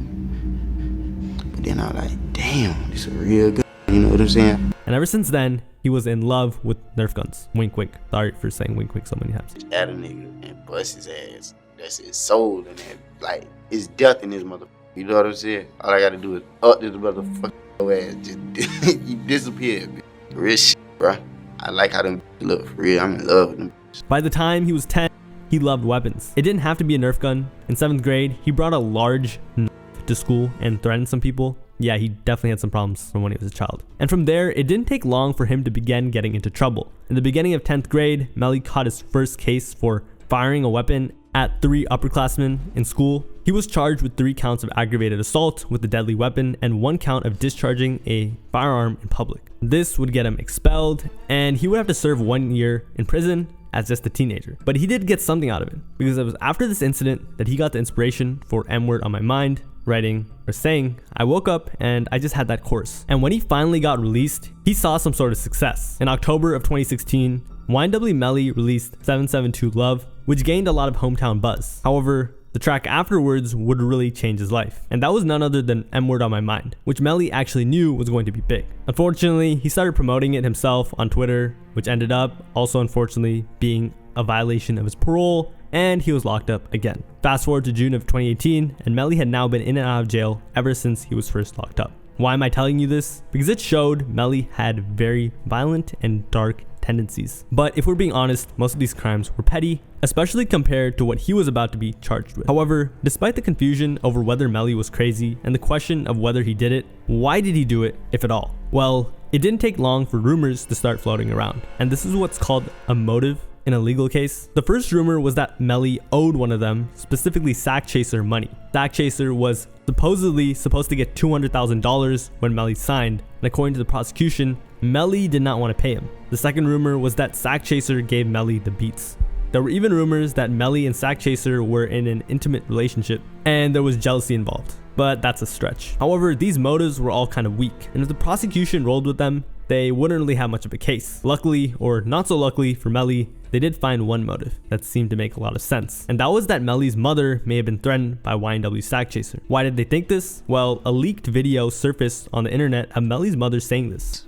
But then I was like, damn, this is a real gun, you know what I'm saying? And ever since then, he was in love with Nerf guns. Wink, wink. Sorry for saying wink, wink so many times. At a nigga and bust his ass. That's his soul in that. Like, it's death in this motherfucker. You know what I'm saying? All I gotta do is up this motherfucker ass. Just you disappear, bitch. Real shit, bro. I like how them look for real. I'm in love with them. By the time he was 10, he loved weapons. It didn't have to be a Nerf gun. In 7th grade, he brought a large knife to school and threatened some people. Yeah, he definitely had some problems from when he was a child. And from there, it didn't take long for him to begin getting into trouble. In the beginning of 10th grade, Melly caught his first case for firing a weapon at 3 upperclassmen in school. He was charged with 3 counts of aggravated assault with a deadly weapon and 1 count of discharging a firearm in public. This would get him expelled, and he would have to serve 1 year in prison as just a teenager. But he did get something out of it, because it was after this incident that he got the inspiration for M-Word on My Mind, writing or saying, I woke up and I just had that course. And when he finally got released, he saw some sort of success. In October of 2016, YNW Melly released 772 Love, which gained a lot of hometown buzz. However, the track afterwards would really change his life, and that was none other than M-Word on My Mind, which Melly actually knew was going to be big. Unfortunately, he started promoting it himself on Twitter, which ended up also unfortunately being a violation of his parole, and he was locked up again. Fast forward to June of 2018, and Melly had now been in and out of jail ever since he was first locked up. Why am I telling you this? Because it showed Melly had very violent and dark tendencies. But if we're being honest, most of these crimes were petty, especially compared to what he was about to be charged with. However, despite the confusion over whether Melly was crazy and the question of whether he did it, why did he do it, if at all? Well, it didn't take long for rumors to start floating around, and this is what's called a motive in a legal case. The first rumor was that Melly owed one of them, specifically Sack Chaser, money. Sack Chaser was supposedly supposed to get $200,000 when Melly signed, and according to the prosecution, Melly did not want to pay him. The second rumor was that Sack Chaser gave Melly the beats. There were even rumors that Melly and Sack Chaser were in an intimate relationship, and there was jealousy involved, but that's a stretch. However, these motives were all kind of weak, and if the prosecution rolled with them, they wouldn't really have much of a case. Luckily, or not so luckily for Melly, they did find one motive that seemed to make a lot of sense, and that was that Melly's mother may have been threatened by YNW Sack Chaser. Why did they think this? Well, a leaked video surfaced on the internet of Melly's mother saying this.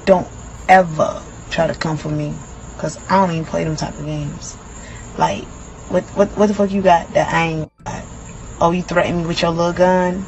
Don't ever try to come for me, because I don't even play them type of games. Like, what the fuck you got that I ain't got? Oh, you threaten me with your little gun?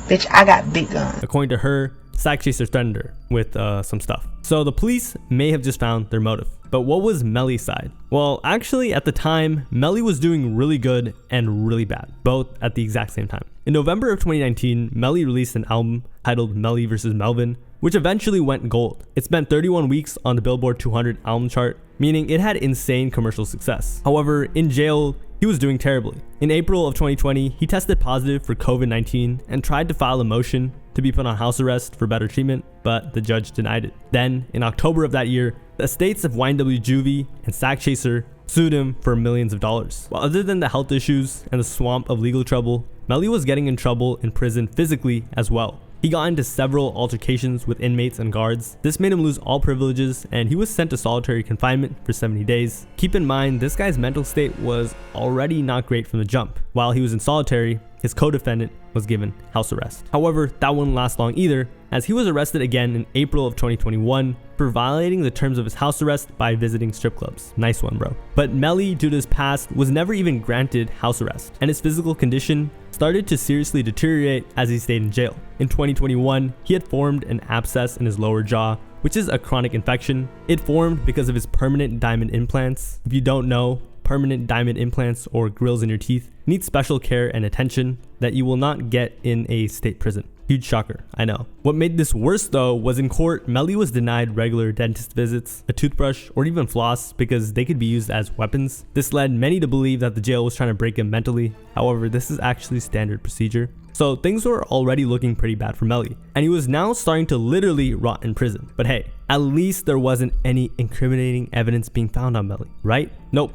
Bitch, I got big guns. According to her, Sackchaser threatened her with some stuff. So the police may have just found their motive. But what was Melly's side? Well, actually at the time, Melly was doing really good and really bad, both at the exact same time. In November of 2019, Melly released an album titled Melly vs. Melvin, which eventually went gold. It spent 31 weeks on the Billboard 200 album chart, meaning it had insane commercial success. However, in jail, he was doing terribly. In April of 2020, he tested positive for COVID-19 and tried to file a motion to be put on house arrest for better treatment, but the judge denied it. Then, in October of that year, the estates of YNW Juvie and Sackchaser sued him for millions of dollars. While other than the health issues and the swamp of legal trouble, Melly was getting in trouble in prison physically as well. He got into several altercations with inmates and guards. This made him lose all privileges, and he was sent to solitary confinement for 70 days. Keep in mind, this guy's mental state was already not great from the jump. While he was in solitary, his co-defendant was given house arrest. However, that wouldn't last long either, as he was arrested again in April of 2021 for violating the terms of his house arrest by visiting strip clubs. Nice one, bro. But Melly, due to his past, was never even granted house arrest, and his physical condition started to seriously deteriorate as he stayed in jail. In 2021, he had formed an abscess in his lower jaw, which is a chronic infection. It formed because of his permanent diamond implants. If you don't know, permanent diamond implants or grills in your teeth need special care and attention that you will not get in a state prison. Huge shocker, I know. What made this worse though was in court, Melly was denied regular dentist visits, a toothbrush, or even floss because they could be used as weapons. This led many to believe that the jail was trying to break him mentally. However, this is actually standard procedure. So things were already looking pretty bad for Melly, and he was now starting to literally rot in prison. But hey, at least there wasn't any incriminating evidence being found on Melly, right? Nope.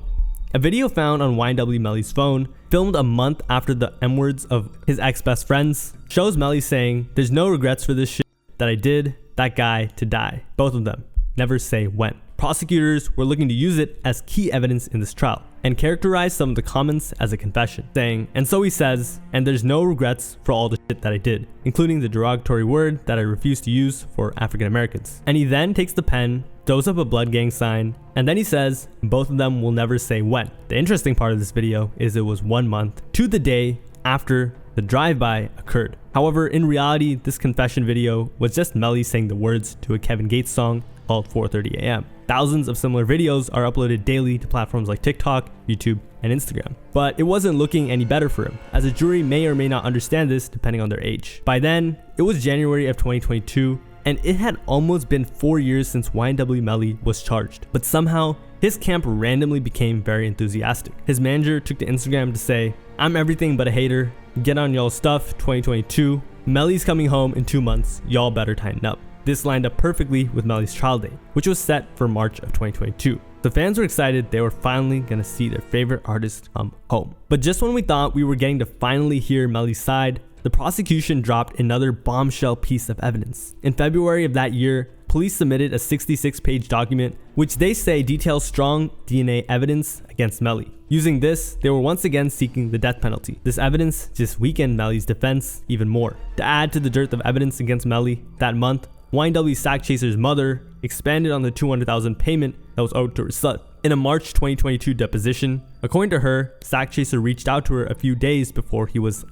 A video found on YNW Melly's phone, filmed a month after the M-words of his ex-best friends, shows Melly saying, "There's no regrets for this shit that I did that guy to die." Both of them. Never say when. Prosecutors were looking to use it as key evidence in this trial and characterized some of the comments as a confession, saying, "And so he says, and there's no regrets for all the shit that I did, including the derogatory word that I refuse to use for African Americans." And he then takes the pen, throws up a blood gang sign, and then he says both of them will never say when. The interesting part of this video is it was 1 month to the day after the drive-by occurred. However, in reality, this confession video was just Melly saying the words to a Kevin Gates song called 4:30 a.m. Thousands of similar videos are uploaded daily to platforms like TikTok, YouTube, and Instagram. But it wasn't looking any better for him, as a jury may or may not understand this depending on their age. By then, it was January of 2022, and it had almost been 4 years since YNW Melly was charged. But somehow, his camp randomly became very enthusiastic. His manager took to Instagram to say, "I'm everything but a hater. Get on y'all stuff, 2022. Melly's coming home in 2 months. Y'all better tighten up." This lined up perfectly with Melly's trial date, which was set for March of 2022. The fans were excited they were finally gonna see their favorite artist come home. But just when we thought we were getting to finally hear Melly's side, the prosecution dropped another bombshell piece of evidence. In February of that year, police submitted a 66-page document which they say details strong DNA evidence against Melly. Using this, they were once again seeking the death penalty. This evidence just weakened Melly's defense even more. To add to the dearth of evidence against Melly, that month, YNW Sackchaser's mother expanded on the $200,000 payment that was owed to her son. In a March 2022 deposition, according to her, Sackchaser reached out to her a few days before he was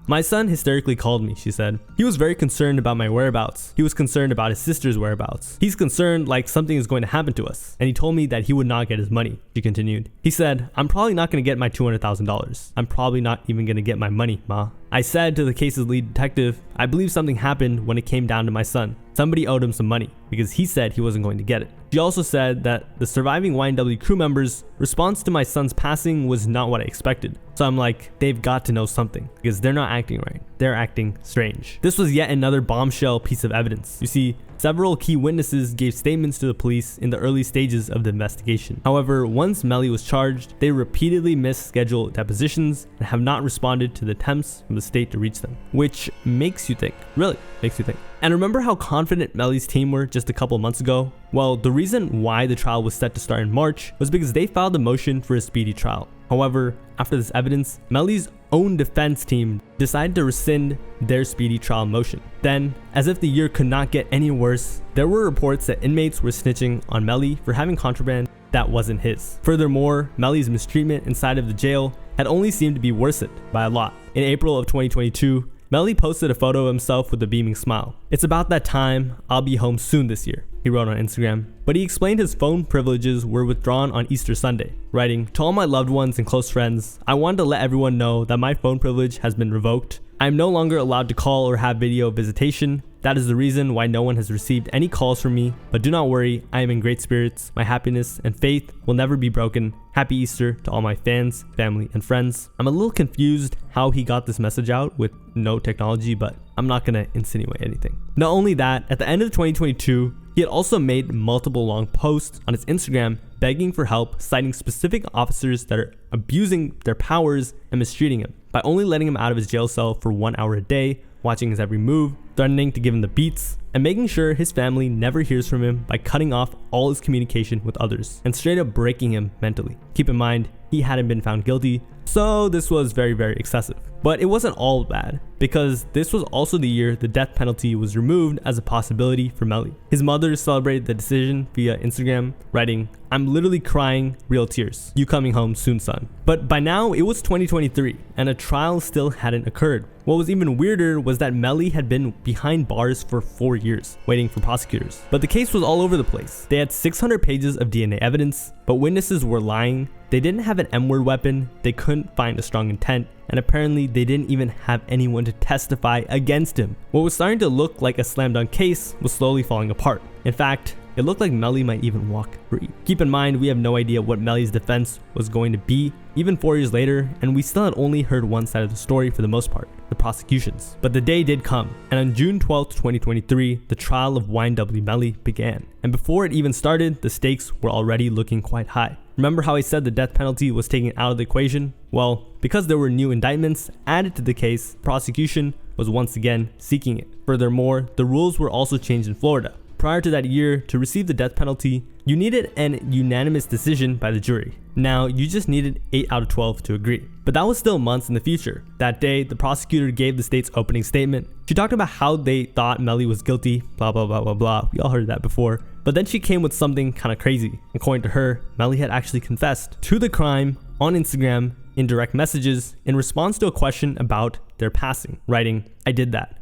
"My son hysterically called me," she said. "He was very concerned about my whereabouts. He was concerned about his sister's whereabouts. He's concerned like something is going to happen to us. And he told me that he would not get his money," she continued. "He said, I'm probably not going to get my $200,000. I'm probably not even going to get my money, ma. I said to the case's lead detective, I believe something happened when it came down to my son. Somebody owed him some money because he said he wasn't going to get it." She also said that the surviving YNW crew members' response to my son's passing was not what I expected. So I'm like, they've got to know something because they're not acting right. They're acting strange. This was yet another bombshell piece of evidence. You see, several key witnesses gave statements to the police in the early stages of the investigation. However, once Melly was charged, they repeatedly missed scheduled depositions and have not responded to the attempts from the state to reach them, which makes you think, really makes you think. And remember how confident Melly's team were just a couple months ago? Well, the reason why the trial was set to start in March was because they filed a motion for a speedy trial. However, after this evidence, Melly's own defense team decided to rescind their speedy trial motion. Then, as if the year could not get any worse, there were reports that inmates were snitching on Melly for having contraband that wasn't his. Furthermore, Melly's mistreatment inside of the jail had only seemed to be worsened by a lot. In April of 2022, Melly posted a photo of himself with a beaming smile. "It's about that time. I'll be home soon this year," he wrote on Instagram. But he explained his phone privileges were withdrawn on Easter Sunday, writing, "To all my loved ones and close friends, I wanted to let everyone know that my phone privilege has been revoked. I am no longer allowed to call or have video visitation. That is the reason why no one has received any calls from me, but do not worry, I am in great spirits. My happiness and faith will never be broken. Happy Easter to all my fans, family, and friends." I'm a little confused how he got this message out with no technology, but I'm not gonna insinuate anything. Not only that, at the end of 2022, he had also made multiple long posts on his Instagram begging for help, citing specific officers that are abusing their powers and mistreating him by only letting him out of his jail cell for 1 hour a day, watching his every move, threatening to give him the beats, and making sure his family never hears from him by cutting off all his communication with others and straight up breaking him mentally. Keep in mind, he hadn't been found guilty, so this was very, very excessive. But it wasn't all bad, because this was also the year the death penalty was removed as a possibility for Melly. His mother celebrated the decision via Instagram, writing, "I'm literally crying, real tears. You coming home soon, son." But by now, it was 2023, and a trial still hadn't occurred. What was even weirder was that Melly had been behind bars for 4 years, waiting for prosecutors. But the case was all over the place. They had 600 pages of DNA evidence, but witnesses were lying. They didn't have an M-word weapon, they couldn't find a strong intent, and apparently they didn't even have anyone to testify against him. What was starting to look like a slam dunk case was slowly falling apart. In fact, it looked like Melly might even walk free. Keep in mind, we have no idea what Melly's defense was going to be, even 4 years later, and we still had only heard one side of the story for the most part, the prosecution's. But the day did come, and on June 12th, 2023, the trial of YNW Melly began. And before it even started, the stakes were already looking quite high. Remember how I said the death penalty was taken out of the equation? Well, because there were new indictments added to the case, the prosecution was once again seeking it. Furthermore, the rules were also changed in Florida. Prior to that year, to receive the death penalty, you needed an unanimous decision by the jury. Now, you just needed 8 out of 12 to agree. But that was still months in the future. That day, the prosecutor gave the state's opening statement. She talked about how they thought Melly was guilty, blah, blah, blah, blah, blah. We all heard that before. But then she came with something kind of crazy. According to her, Melly had actually confessed to the crime on Instagram in direct messages in response to a question about their passing, writing, "I did that."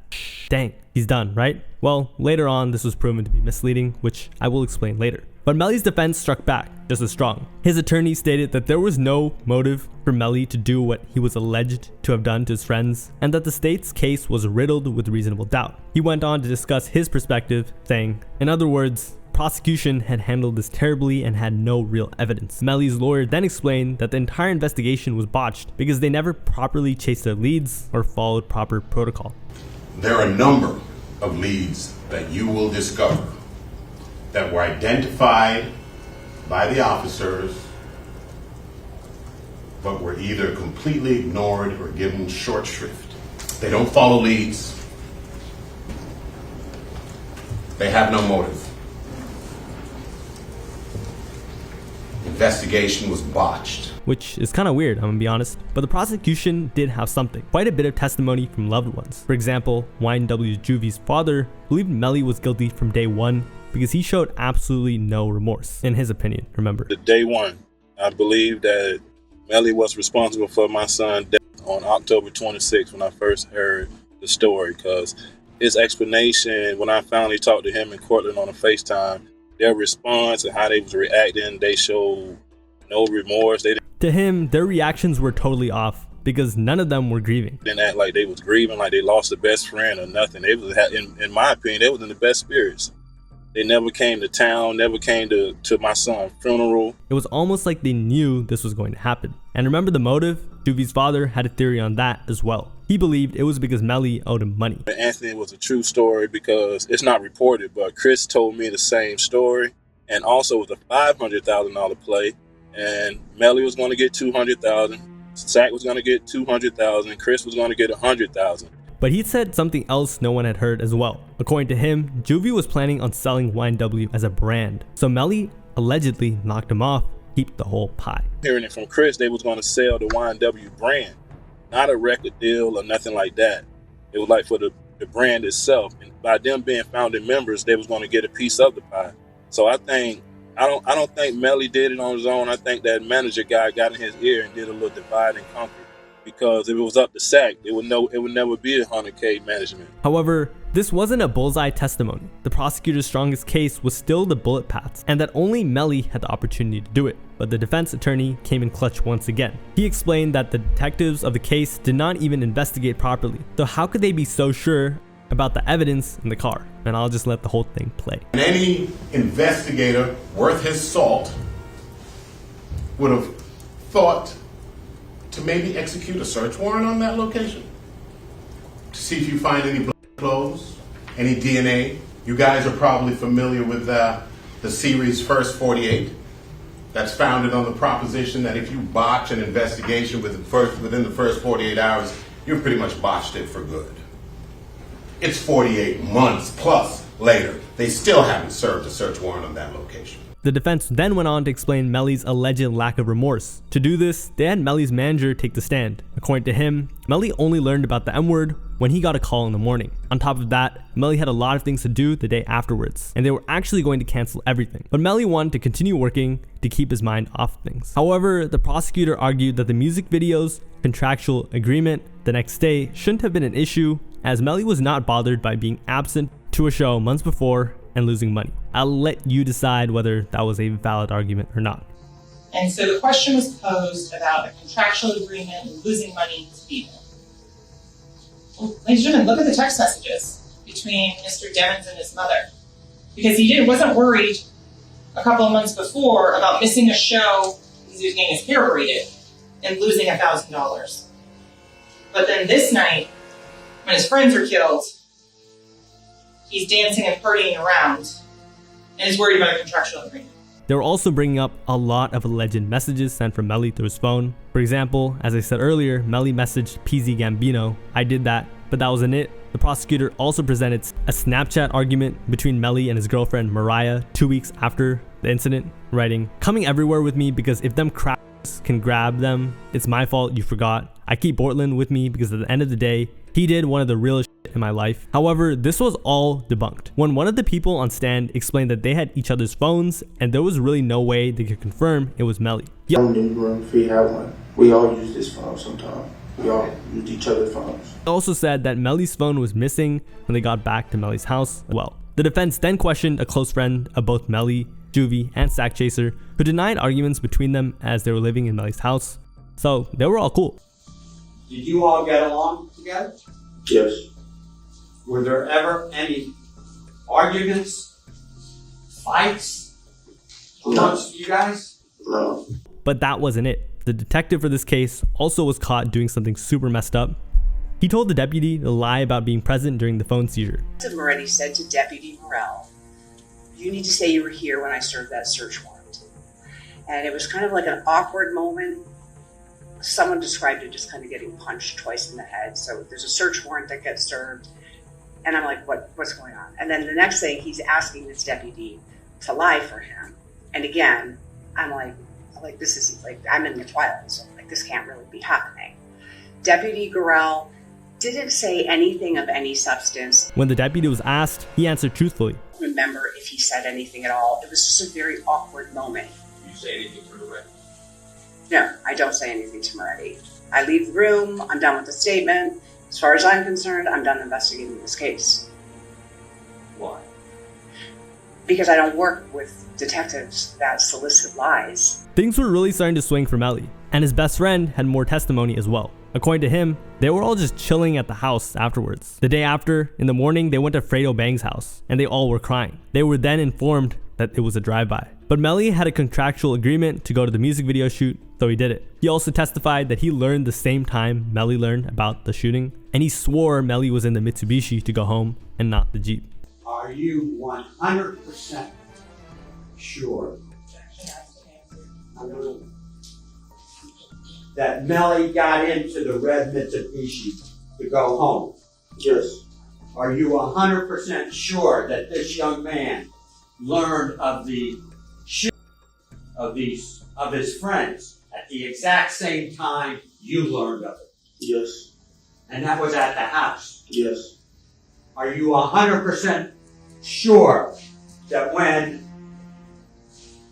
Dang, he's done, right? Well, later on, this was proven to be misleading, which I will explain later. But Melly's defense struck back just as strong. His attorney stated that there was no motive for Melly to do what he was alleged to have done to his friends, and that the state's case was riddled with reasonable doubt. He went on to discuss his perspective, saying, in other words, prosecution had handled this terribly and had no real evidence. Melly's lawyer then explained that the entire investigation was botched because they never properly chased their leads or followed proper protocol. There are a number of leads that you will discover that were identified by the officers but were either completely ignored or given short shrift. They don't follow leads. They have no motive. Investigation was botched. Which is kind of weird, I'm gonna be honest. But the prosecution did have something. Quite a bit of testimony from loved ones. For example, YNW Juvie's father believed Melly was guilty from day one because he showed absolutely no remorse, in his opinion, remember. The day one, I believe that Melly was responsible for my son's death on October 26th when I first heard the story, because his explanation when I finally talked to him in Cortland on a FaceTime, their response and how they was reacting, they showed no remorse. To him, their reactions were totally off because none of them were grieving. They didn't act like they was grieving, like they lost a best friend or nothing. They was, in my opinion, they was in the best spirits. They never came to town, never came to my son's funeral. It was almost like they knew this was going to happen. And remember the motive? Juvie's father had a theory on that as well. He believed it was because Melly owed him money. Anthony was a true story because it's not reported, but Chris told me the same story. And also it was a $500,000 play. And Melly was going to get $200,000. Zach was going to get $200,000. Chris was going to get $100,000. But he said something else no one had heard as well. According to him, Juvie was planning on selling YNW as a brand. So Melly allegedly knocked him off, keep the whole pie. Hearing it from Chris, they was going to sell the YNW brand, not a record deal or nothing like that. It was like for the brand itself. And by them being founding members, they was going to get a piece of the pie. So I don't think Melly did it on his own. I think that manager guy got in his ear and did a little divide and conquer. because if it was up to SAC, it would never be a 100K management. However, this wasn't a bullseye testimony. The prosecutor's strongest case was still the bullet paths, and that only Melly had the opportunity to do it. But the defense attorney came in clutch once again. He explained that the detectives of the case did not even investigate properly. So how could they be so sure about the evidence in the car? And I'll just let the whole thing play. And any investigator worth his salt would have thought to maybe execute a search warrant on that location to see if you find any blood clothes, any DNA. You guys are probably familiar with the series First 48. That's founded on the proposition that if you botch an investigation within the first 48 hours, you've pretty much botched it for good. It's 48 months plus later. They still haven't served a search warrant on that location. The defense then went on to explain Melly's alleged lack of remorse. To do this, they had Melly's manager take the stand. According to him, Melly only learned about the M-word when he got a call in the morning. On top of that, Melly had a lot of things to do the day afterwards, and they were actually going to cancel everything. But Melly wanted to continue working to keep his mind off things. However, the prosecutor argued that the music video's contractual agreement the next day shouldn't have been an issue, as Melly was not bothered by being absent to a show months before and losing money. I'll let you decide whether that was a valid argument or not. And so the question was posed about a contractual agreement and losing money to people. Well, ladies and gentlemen, look at the text messages between Mr. Demmons and his mother. Because he wasn't worried a couple of months before about missing a show because he was getting his hair braided and losing $1,000. But then this night, when his friends are killed, he's dancing and partying around and is worried about a contractual agreement. They were also bringing up a lot of alleged messages sent from Melly through his phone. For example, as I said earlier, Melly messaged PZ Gambino, "I did that, but that wasn't it." The prosecutor also presented a Snapchat argument between Melly and his girlfriend Mariah 2 weeks after the incident, writing, "Coming everywhere with me because if them cracks can grab them, it's my fault you forgot. I keep Bortland with me because at the end of the day, he did one of the realest in my life." However, this was all debunked when one of the people on stand explained that they had each other's phones and there was really no way they could confirm it was Melly. I don't need room if we have one. We all use this phone sometimes. We all use each other's phones. They also said that Melly's phone was missing when they got back to Melly's house as well. The defense then questioned a close friend of both Melly, Juvie, and Sack Chaser, who denied arguments between them as they were living in Melly's house. So they were all cool. Did you all get along together? Yes. Were there ever any arguments, fights amongst you guys? No. But that wasn't it. The detective for this case also was caught doing something super messed up. He told the deputy to lie about being present during the phone seizure. Detective Moretti said to Deputy Morell, "You need to say you were here when I served that search warrant." And it was kind of like an awkward moment. Someone described it just kind of getting punched twice in the head. So there's a search warrant that gets served. And I'm like, what's going on? And then the next thing, he's asking this deputy to lie for him. And again, I'm like, this is like, I'm in the twilight zone. Like, this can't really be happening. Deputy Gorell didn't say anything of any substance. When the deputy was asked, he answered truthfully. I don't remember if he said anything at all. It was just a very awkward moment. Did you say anything to Moretti? No, I don't say anything to Moretti. I leave the room. I'm done with the statement. As far as I'm concerned, I'm done investigating this case. Why? Because I don't work with detectives that solicit lies. Things were really starting to swing for Melly, and his best friend had more testimony as well. According to him, they were all just chilling at the house afterwards. The day after, in the morning, they went to Fredo Bang's house, and they all were crying. They were then informed that it was a drive-by. But Melly had a contractual agreement to go to the music video shoot, so he did it. He also testified that he learned the same time Melly learned about the shooting, and he swore Melly was in the Mitsubishi to go home and not the Jeep. Are you 100% sure that Melly got into the red Mitsubishi to go home? Yes. Are you 100% sure that this young man learned of the shooting of his friends at the exact same time you learned of it? Yes. And that was at the house? Yes. Are you 100% sure that when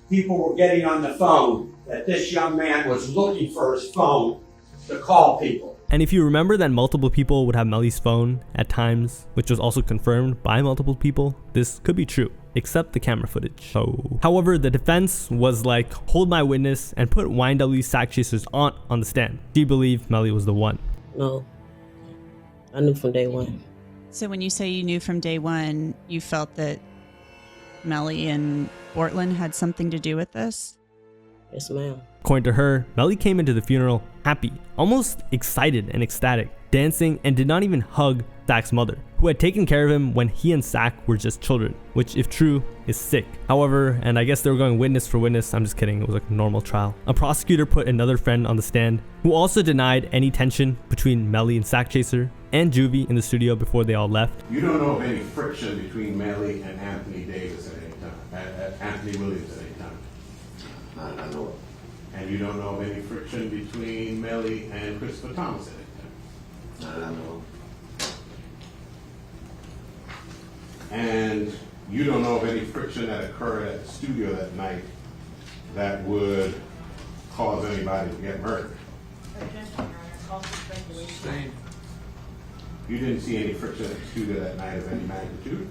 people were getting on the phone, that this young man was looking for his phone to call people. And if you remember that multiple people would have Melly's phone at times, which was also confirmed by multiple people, this could be true, except the camera footage. So, however, the defense was like, hold my witness and put YNW Sack Chaser's aunt on the stand. She believed Melly was the one. No, I knew from day one. So when you say you knew from day one, you felt that Melly and Portland had something to do with this? Yes, ma'am. According to her, Melly came into the funeral happy, almost excited and ecstatic, dancing, and did not even hug Sack's mother, who had taken care of him when he and Sack were just children, which, if true, is sick. However, and I guess they were going witness for witness, I'm just kidding, it was like a normal trial. A prosecutor put another friend on the stand, who also denied any tension between Melly and Sack Chaser, and Juvie in the studio before they all left. You don't know of any friction between Melly and Anthony Davis at any time, Anthony Williams at any time? I know it. And you don't know of any friction between Melly and Christopher Thomas at any time? I know. And you don't know of any friction that occurred at the studio that night that would cause anybody to get murdered? You didn't see any friction at the studio that night of any magnitude?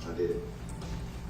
I did.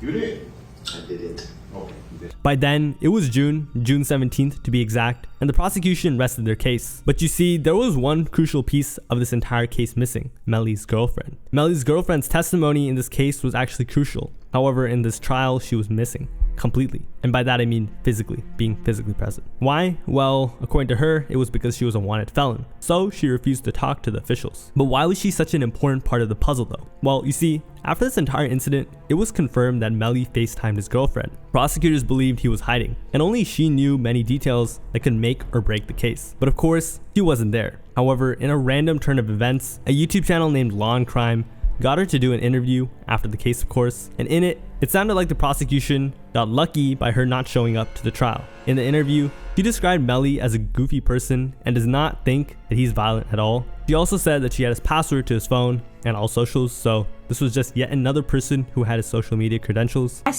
You did? I didn't. Okay, you did. By then, it was June 17th to be exact, and the prosecution rested their case. But you see, there was one crucial piece of this entire case missing: Melly's girlfriend. Melly's girlfriend's testimony in this case was actually crucial. However, in this trial, she was missing completely. And by that I mean physically, being physically present. Why? Well, according to her, it was because she was a wanted felon. So she refused to talk to the officials. But why was she such an important part of the puzzle though? Well, you see, after this entire incident, it was confirmed that Melly FaceTimed his girlfriend. Prosecutors believed he was hiding, and only she knew many details that could make or break the case. But of course, he wasn't there. However, in a random turn of events, a YouTube channel named Law and Crime got her to do an interview after the case, of course, and in it, it sounded like the prosecution got lucky by her not showing up to the trial. In the interview, she described Melly as a goofy person and does not think that he's violent at all. She also said that she had his password to his phone and all socials, so this was just yet another person who had his social media credentials. I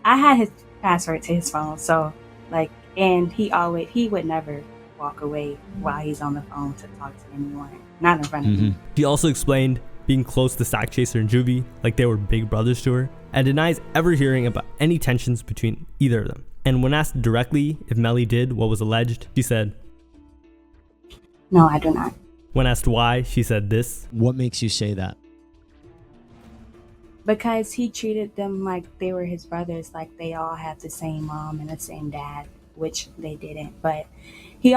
had his password to his phone, so and he would never walk away while he's on the phone to talk to anyone, not in front of me. She also explained being close to Sack Chaser and Juvie, like they were big brothers to her, and denies ever hearing about any tensions between either of them. And when asked directly if Melly did what was alleged, she said, "No, I do not." When asked why, she said this. What makes you say that? Because he treated them like they were his brothers, like they all had the same mom and the same dad, which they didn't. But he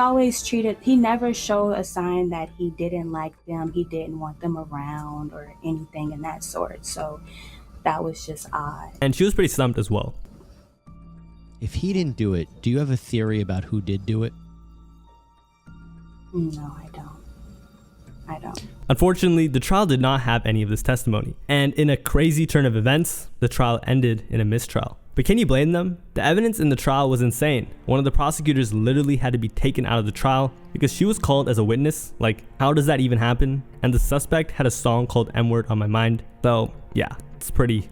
never showed a sign that he didn't like them. He didn't want them around or anything in that sort. So that was just odd. And she was pretty stumped as well. If he didn't do it, do you have a theory about who did do it? No, I don't. Unfortunately, the trial did not have any of this testimony. And in a crazy turn of events, the trial ended in a mistrial. But can you blame them? The evidence in the trial was insane. One of the prosecutors literally had to be taken out of the trial because she was called as a witness. Like, how does that even happen? And the suspect had a song called M-Word on My Mind. So yeah, it's pretty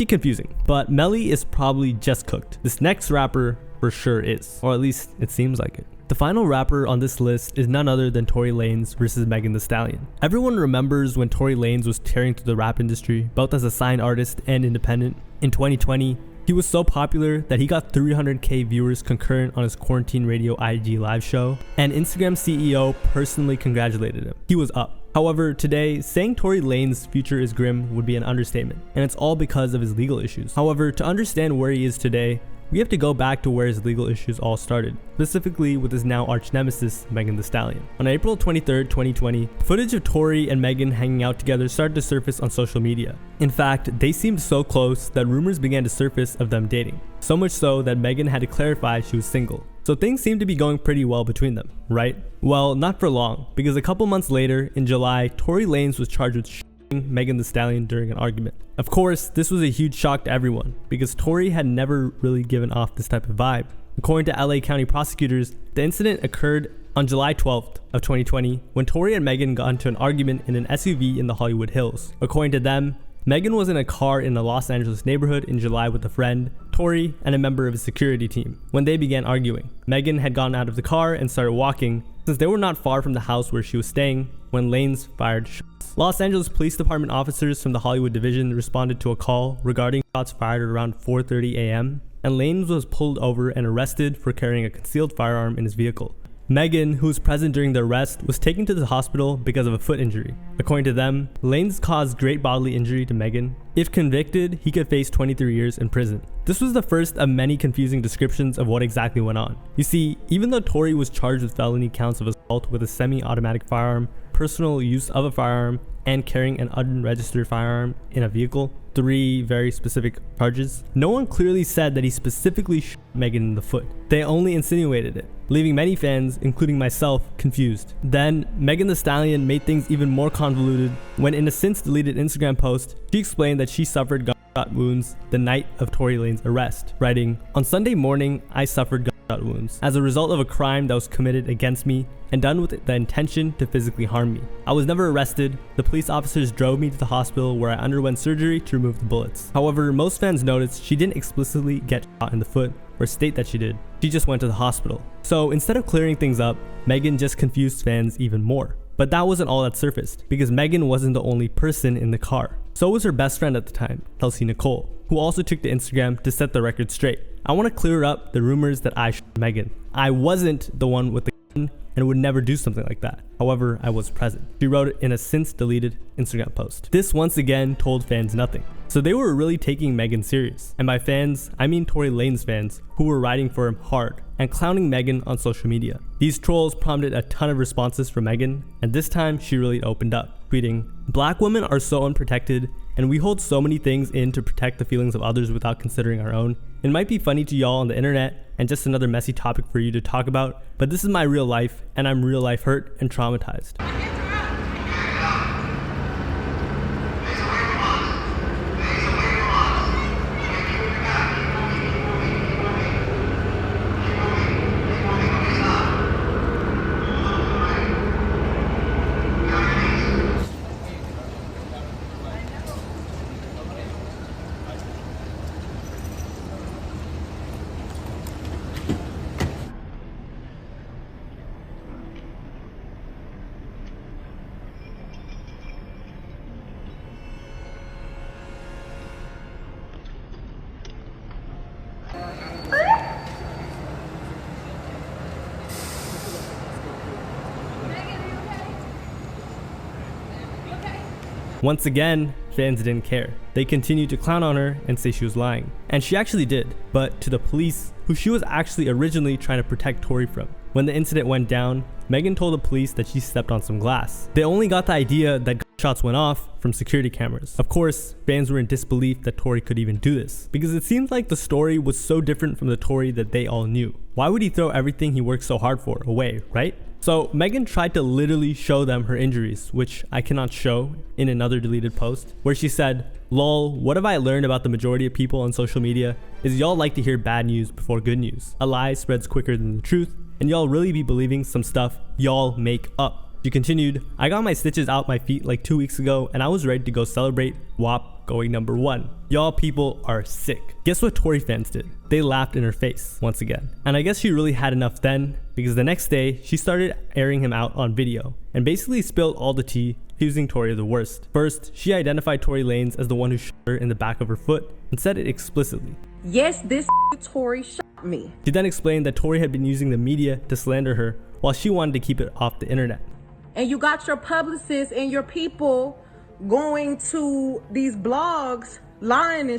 confusing. But Melly is probably just cooked. This next rapper for sure is, or at least it seems like it. The final rapper on this list is none other than Tory Lanez versus Megan Thee Stallion. Everyone remembers when Tory Lanez was tearing through the rap industry, both as a signed artist and independent. In 2020, he was so popular that he got 300k viewers concurrent on his Quarantine Radio IG live show, and Instagram CEO personally congratulated him. He was up. However, today, saying Tory Lanez's future is grim would be an understatement, and it's all because of his legal issues. However, to understand where he is today, we have to go back to where his legal issues all started, specifically with his now arch nemesis, Megan Thee Stallion. On April 23rd, 2020, footage of Tory and Megan hanging out together started to surface on social media. In fact, they seemed so close that rumors began to surface of them dating. So much so that Megan had to clarify she was single. So things seemed to be going pretty well between them, right? Well, not for long, because a couple months later, in July, Tory Lanez was charged with Megan Thee Stallion during an argument. Of course, this was a huge shock to everyone because Tory had never really given off this type of vibe. According to LA County prosecutors, the incident occurred on July 12th of 2020 when Tory and Megan got into an argument in an SUV in the Hollywood Hills. According to them, Megan was in a car in a Los Angeles neighborhood in July with a friend, Tory, and a member of his security team when they began arguing. Megan had gotten out of the car and started walking since they were not far from the house where she was staying when Lanez fired shots. Los Angeles Police Department officers from the Hollywood Division responded to a call regarding shots fired at around 4:30 a.m. and Lanez was pulled over and arrested for carrying a concealed firearm in his vehicle. Megan, who was present during the arrest, was taken to the hospital because of a foot injury. According to them, Lanez caused great bodily injury to Megan. If convicted, he could face 23 years in prison. This was the first of many confusing descriptions of what exactly went on. You see, even though Tory was charged with felony counts of assault with a semi-automatic firearm, personal use of a firearm, and carrying an unregistered firearm in a vehicle, 3 very specific charges, no one clearly said that he specifically shot Megan in the foot. They only insinuated it, leaving many fans, including myself, confused. Then, Megan Thee Stallion made things even more convoluted when in a since deleted Instagram post, she explained that she suffered gunshot wounds the night of Tory Lanez's arrest, writing, "On Sunday morning, I suffered gunshot wounds as a result of a crime that was committed against me and done with the intention to physically harm me. I was never arrested. The police officers drove me to the hospital where I underwent surgery to remove the bullets." However, most fans noticed she didn't explicitly get shot in the foot or state that she did. She just went to the hospital. So instead of clearing things up, Megan just confused fans even more. But that wasn't all that surfaced, because Megan wasn't the only person in the car. So was her best friend at the time, Kelsey Nicole, who also took to Instagram to set the record straight. "I want to clear up the rumors that I shot Megan. I wasn't the one with the gun and would never do something like that. However, I was present." She wrote it in a since deleted Instagram post. This once again told fans nothing. So they were really taking Megan serious. And by fans, I mean Tory Lanez fans, who were riding for him hard and clowning Megan on social media. These trolls prompted a ton of responses from Megan, and this time she really opened up, tweeting, "Black women are so unprotected, and we hold so many things in to protect the feelings of others without considering our own. It might be funny to y'all on the internet and just another messy topic for you to talk about, but this is my real life, and I'm real life hurt and traumatized." Once again, fans didn't care. They continued to clown on her and say she was lying. And she actually did, but to the police, who she was actually originally trying to protect Tory from. When the incident went down, Megan told the police that she stepped on some glass. They only got the idea that gunshots went off from security cameras. Of course, fans were in disbelief that Tory could even do this, because it seemed like the story was so different from the Tory that they all knew. Why would he throw everything he worked so hard for away, right? So Megan tried to literally show them her injuries, which I cannot show, in another deleted post, where she said, "Lol, what have I learned about the majority of people on social media is y'all like to hear bad news before good news. A lie spreads quicker than the truth, and y'all really be believing some stuff y'all make up." She continued, "I got my stitches out my feet like 2 weeks ago, and I was ready to go celebrate WAP going #1. Y'all people are sick." Guess what Tory fans did? They laughed in her face once again. And I guess she really had enough then, because the next day she started airing him out on video and basically spilled all the tea, accusing Tory of the worst. First, she identified Tory Lanez as the one who shot her in the back of her foot and said it explicitly. "Yes, this Tory shot me." She then explained that Tory had been using the media to slander her while she wanted to keep it off the internet. "And you got your publicists and your people going to these blogs lying and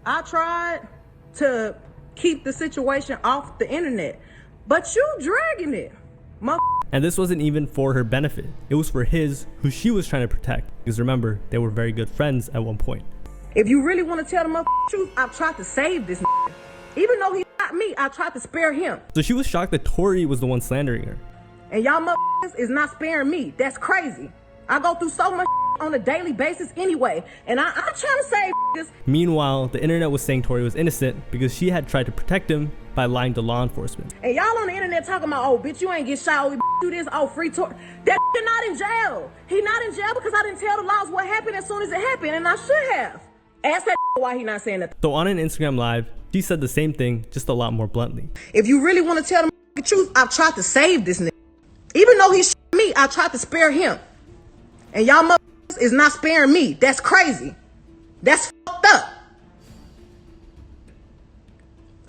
I tried to keep the situation off the internet, but you dragging it, And this wasn't even for her benefit. It was for his, who she was trying to protect. Because remember, they were very good friends at one point. If you really want to tell the truth, I tried to save this Even though he shot me, I tried to spare him. So she was shocked that Tory was the one slandering her. And y'all is not sparing me. That's crazy. I go through so much on a daily basis anyway, and I'm trying to save this. Meanwhile, the internet was saying Tory was innocent because she had tried to protect him by lying to law enforcement. And y'all on the internet talking about, oh, bitch, you ain't get shot, we do this, oh, free tour. That not in jail. He not in jail because I didn't tell the laws what happened as soon as it happened, and I should have. Ask that why he not saying that. So on an Instagram live, she said the same thing, just a lot more bluntly. If you really want to tell the truth, I've tried to save this nigga. Even though he shot me, I tried to spare him. And y'all motherfuckers is not sparing me. That's crazy. That's fucked up.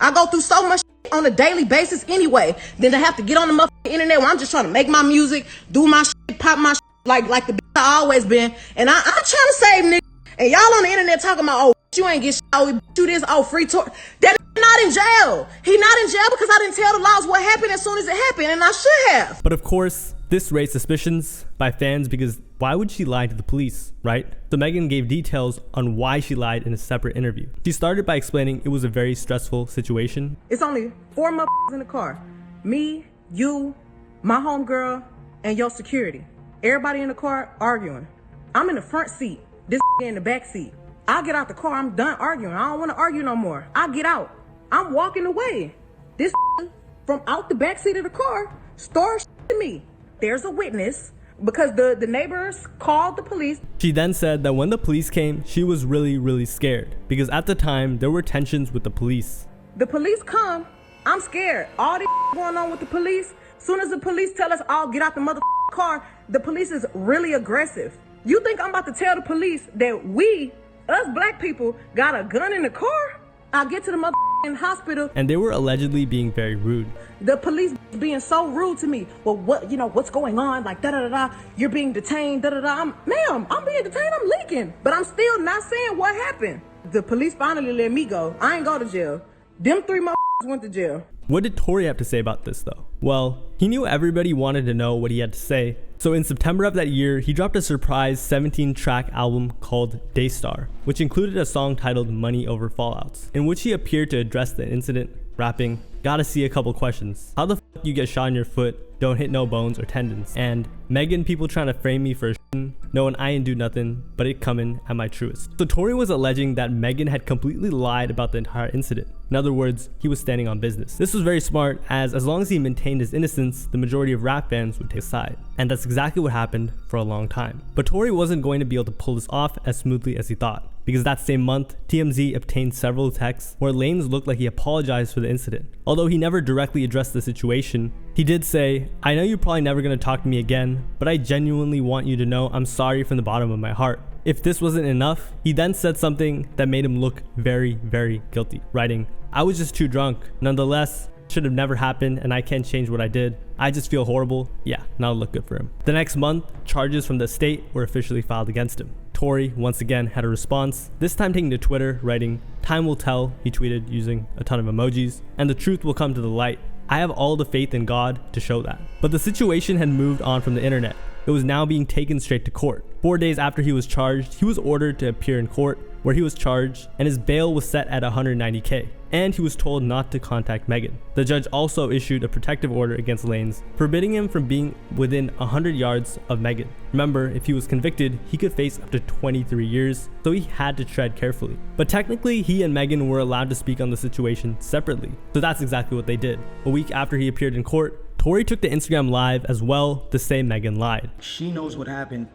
I go through so much shit on a daily basis anyway, than to have to get on the motherfucking internet where I'm just trying to make my music, do my shit, pop my shit, like the bitch I always been. And I'm trying to save niggas. And y'all on the internet talking about, oh, you ain't get shot, we do this, oh, free tour. That not in jail. He not in jail because I didn't tell the laws what happened as soon as it happened, and I should have. But of course, this raised suspicions by fans because why would she lie to the police, right? So Megan gave details on why she lied in a separate interview. She started by explaining it was a very stressful situation. It's only 4 motherfuckers in the car. Me, you, my homegirl, and your security. Everybody in the car arguing. I'm in the front seat. This in the back seat. I get out the car, I'm done arguing. I don't want to argue no more. I get out. I'm walking away. This from out the back seat of the car starts to me. There's a witness because the neighbors called the police. She then said that when the police came, she was really scared because at the time there were tensions with the police. The police come, I'm scared. All this going on with the police. Soon as the police tell us all get out the motherfucking car, the police is really aggressive. You think I'm about to tell the police that we, us black people, got a gun in the car? I get to the motherfucking hospital. And they were allegedly being very rude. The police being so rude to me. Well, what's going on? Like, da-da-da-da, you're being detained, da-da-da. Ma'am, I'm being detained, I'm leaking. But I'm still not saying what happened. The police finally let me go. I ain't go to jail. Them 3 motherfuckers went to jail. What did Tory have to say about this though? Well, he knew everybody wanted to know what he had to say. So in September of that year, he dropped a surprise 17-track album called Daystar, which included a song titled Money Over Fallouts, in which he appeared to address the incident, rapping, "Gotta see a couple questions. How the f you get shot in your foot, don't hit no bones or tendons? And Megan, people trying to frame me for knowing I ain't do nothing, but it coming at my truest." So Tory was alleging that Megan had completely lied about the entire incident. In other words, he was standing on business. This was very smart as long as he maintained his innocence, the majority of rap fans would take a side. And that's exactly what happened for a long time. But Tory wasn't going to be able to pull this off as smoothly as he thought. Because that same month, TMZ obtained several texts where Lanez looked like he apologized for the incident. Although he never directly addressed the situation, he did say, "I know you're probably never going to talk to me again, but I genuinely want you to know I'm sorry from the bottom of my heart." If this wasn't enough, he then said something that made him look very guilty, writing, "I was just too drunk. Nonetheless, should have never happened and I can't change what I did. I just feel horrible." Yeah, not look good for him. The next month, charges from the state were officially filed against him. Tory once again had a response, this time taking to Twitter, writing, "Time will tell," he tweeted using a ton of emojis, "and the truth will come to the light. I have all the faith in God to show that." But the situation had moved on from the internet. It was now being taken straight to court. 4 days after he was charged, he was ordered to appear in court where he was charged, and his bail was set at $190K. And he was told not to contact Megan. The judge also issued a protective order against Lanez, forbidding him from being within 100 yards of Megan. Remember, if he was convicted, he could face up to 23 years, so he had to tread carefully. But technically, he and Megan were allowed to speak on the situation separately, so that's exactly what they did. A week after he appeared in court, Tory took to Instagram Live as well to say Megan lied. She knows what happened,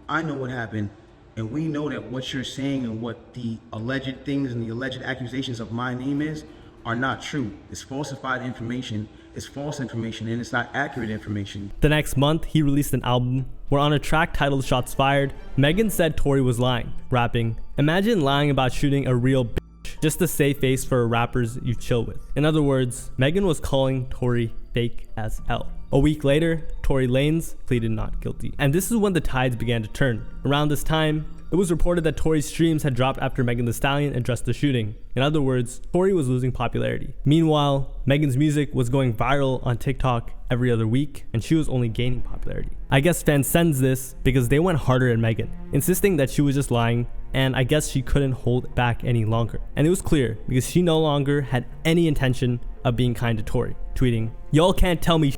I know what happened, and we know that what you're saying and what the alleged things and the alleged accusations of my name are not true. It's falsified information, it's false information, and it's not accurate information. The next month, he released an album where on a track titled Shots Fired, Megan said Tory was lying, rapping, "Imagine lying about shooting a real bitch just to save face for rappers you chill with." In other words, Megan was calling Tory fake as hell. A week later, Tory Lanez pleaded not guilty. And this is when the tides began to turn. Around this time, it was reported that Tory's streams had dropped after Megan Thee Stallion addressed the shooting. In other words, Tory was losing popularity. Meanwhile, Megan's music was going viral on TikTok every other week, and she was only gaining popularity. I guess fans sensed this because they went harder at Megan, insisting that she was just lying, and I guess she couldn't hold back any longer. And it was clear because she no longer had any intention of being kind to Tory, tweeting, "Y'all can't tell me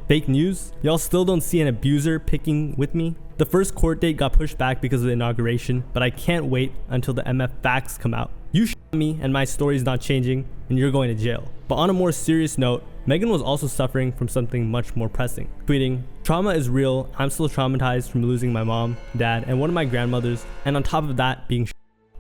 fake news? Y'all still don't see an abuser picking with me?" The first court date got pushed back because of the inauguration, but I can't wait until the MF facts come out. You shot me and my story's not changing. and you're going to jail. But on a more serious note, Megan was also suffering from something much more pressing, tweeting, "Trauma is real. I'm still traumatized from losing my mom, dad, and one of my grandmothers, and on top of that, being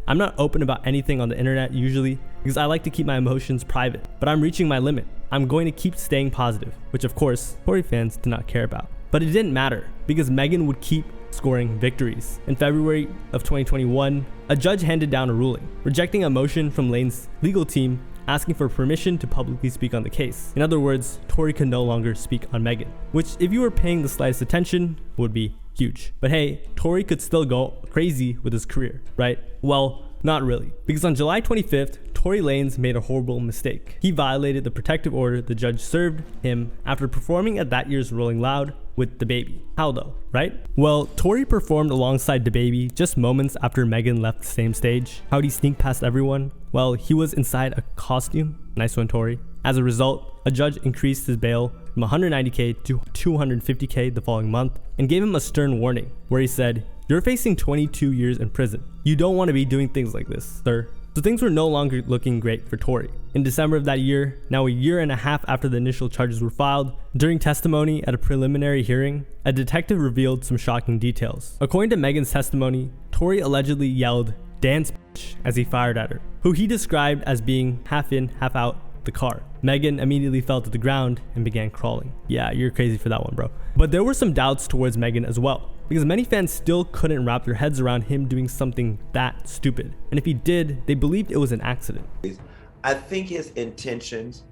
I'm not open about anything on the internet usually because I like to keep my emotions private, but I'm reaching my limit. I'm going to keep staying positive," which of course, Tory fans did not care about. But it didn't matter because Megan would keep scoring victories. In February of 2021, a judge handed down a ruling, rejecting a motion from Lane's legal team asking for permission to publicly speak on the case. In other words, Tory could no longer speak on Megan, which if you were paying the slightest attention would be huge. But hey, Tory could still go crazy with his career, right? Well, not really, because on July 25th, Tory Lanez made a horrible mistake. He violated the protective order the judge served him after performing at that year's Rolling Loud with DaBaby. How though, right? Well, Tory performed alongside DaBaby just moments after Megan left the same stage. How'd he sneak past everyone? Well, he was inside a costume. Nice one, Tory. As a result, a judge increased his bail from $190K to $250K the following month and gave him a stern warning where he said, "You're facing 22 years in prison. You don't want to be doing things like this, sir." So things were no longer looking great for Tory. In December of that year, now a year and a half after the initial charges were filed, during testimony at a preliminary hearing, a detective revealed some shocking details. According to Megan's testimony, Tory allegedly yelled, "Dance bitch," as he fired at her, who he described as being half in, half out the car. Megan immediately fell to the ground and began crawling. Yeah, you're crazy for that one, bro. But there were some doubts towards Megan as well, because many fans still couldn't wrap their heads around him doing something that stupid. And if he did, they believed it was an accident. I think his intentions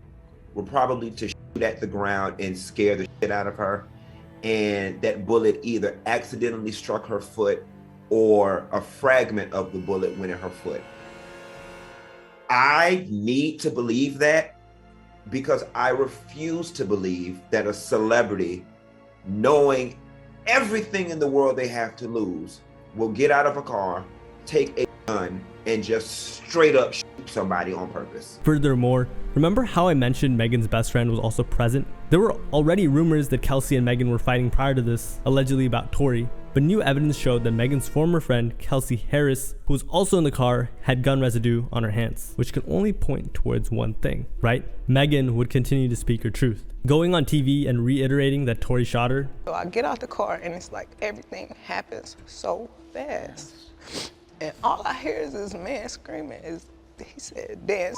were probably to shoot at the ground and scare the shit out of her, and that bullet either accidentally struck her foot or a fragment of the bullet went in her foot. I need to believe that because I refuse to believe that a celebrity, knowing everything in the world they have to lose, will get out of a car, take a gun, and just straight up shoot somebody on purpose. Furthermore, remember how I mentioned Megan's best friend was also present? There were already rumors that Kelsey and Megan were fighting prior to this, allegedly about Tory, but new evidence showed that Megan's former friend, Kelsey Harris, who was also in the car, had gun residue on her hands, which could only point towards one thing, right? Megan would continue to speak her truth, going on TV and reiterating that Tory shot her. So I get out the car and it's like everything happens so fast. And all I hear is this man screaming, he said, "Dance,"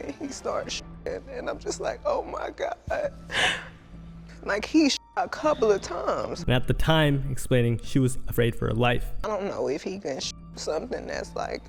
and he started shooting, and I'm just like, oh my God. Like he shot a couple of times. And at the time, explaining she was afraid for her life. I don't know if he can shoot something that's like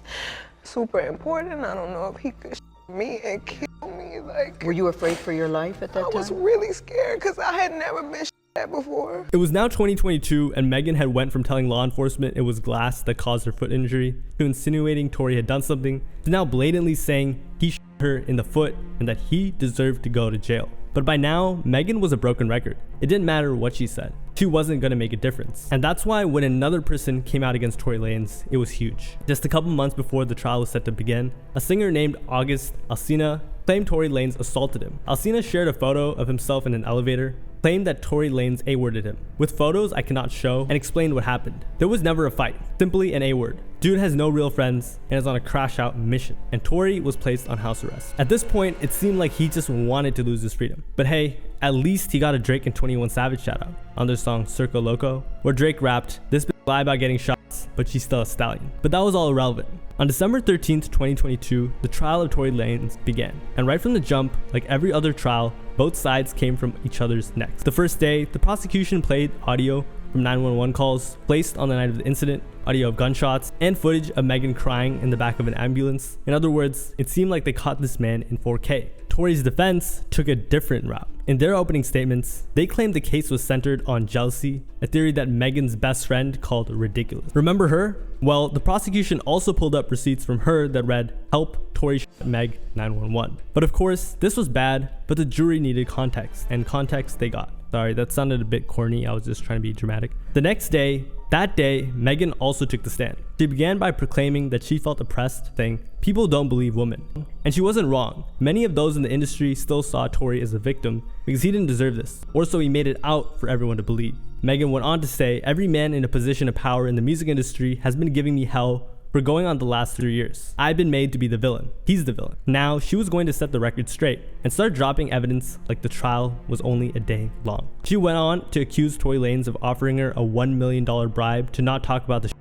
super important. I don't know if he could shoot me and kill me. Like, were you afraid for your life at that time? I was really scared because I had never been shot at before. It was now 2022, and Megan had went from telling law enforcement it was glass that caused her foot injury to insinuating Tory had done something to now blatantly saying he shot her in the foot and that he deserved to go to jail. But by now, Megan was a broken record. It didn't matter what she said. She wasn't gonna make a difference. And that's why when another person came out against Tory Lanez, it was huge. Just a couple months before the trial was set to begin, a singer named August Alsina claimed Tory Lanez assaulted him. Alsina shared a photo of himself in an elevator, claimed that Tory Lanez A-worded him, with photos I cannot show, and explained what happened. There was never a fight, simply an A-word. Dude has no real friends and is on a crash out mission, and Tory was placed on house arrest. At this point, it seemed like he just wanted to lose his freedom. But hey, at least he got a Drake and 21 Savage shout out on their song Circo Loco, where Drake rapped, "This bitch lie about getting shots, but she's still a stallion." But that was all irrelevant. On December 13th, 2022, the trial of Tory Lanez began. And right from the jump, like every other trial, both sides came from each other's necks. The first day, the prosecution played audio from 911 calls placed on the night of the incident, audio of gunshots, and footage of Megan crying in the back of an ambulance. In other words, it seemed like they caught this man in 4K. Tory's defense took a different route. In their opening statements, they claimed the case was centered on jealousy, a theory that Megan's best friend called ridiculous. Remember her? Well, the prosecution also pulled up receipts from her that read, "Help, Tory shot Meg 911." But of course, this was bad, but the jury needed context, and context they got. Sorry, that sounded a bit corny. I was just trying to be dramatic. The next day, that day, Megan also took the stand. She began by proclaiming that she felt oppressed, saying, "People don't believe women." And she wasn't wrong. Many of those in the industry still saw Tory as a victim because he didn't deserve this, or so he made it out for everyone to believe. Megan went on to say, "Every man in a position of power in the music industry has been giving me hell for going on the last 3 years. I've been made to be the villain. He's the villain. Now, she was going to set the record straight and start dropping evidence like the trial was only a day long. She went on to accuse Tory Lanez of offering her a $1 million bribe to not talk about the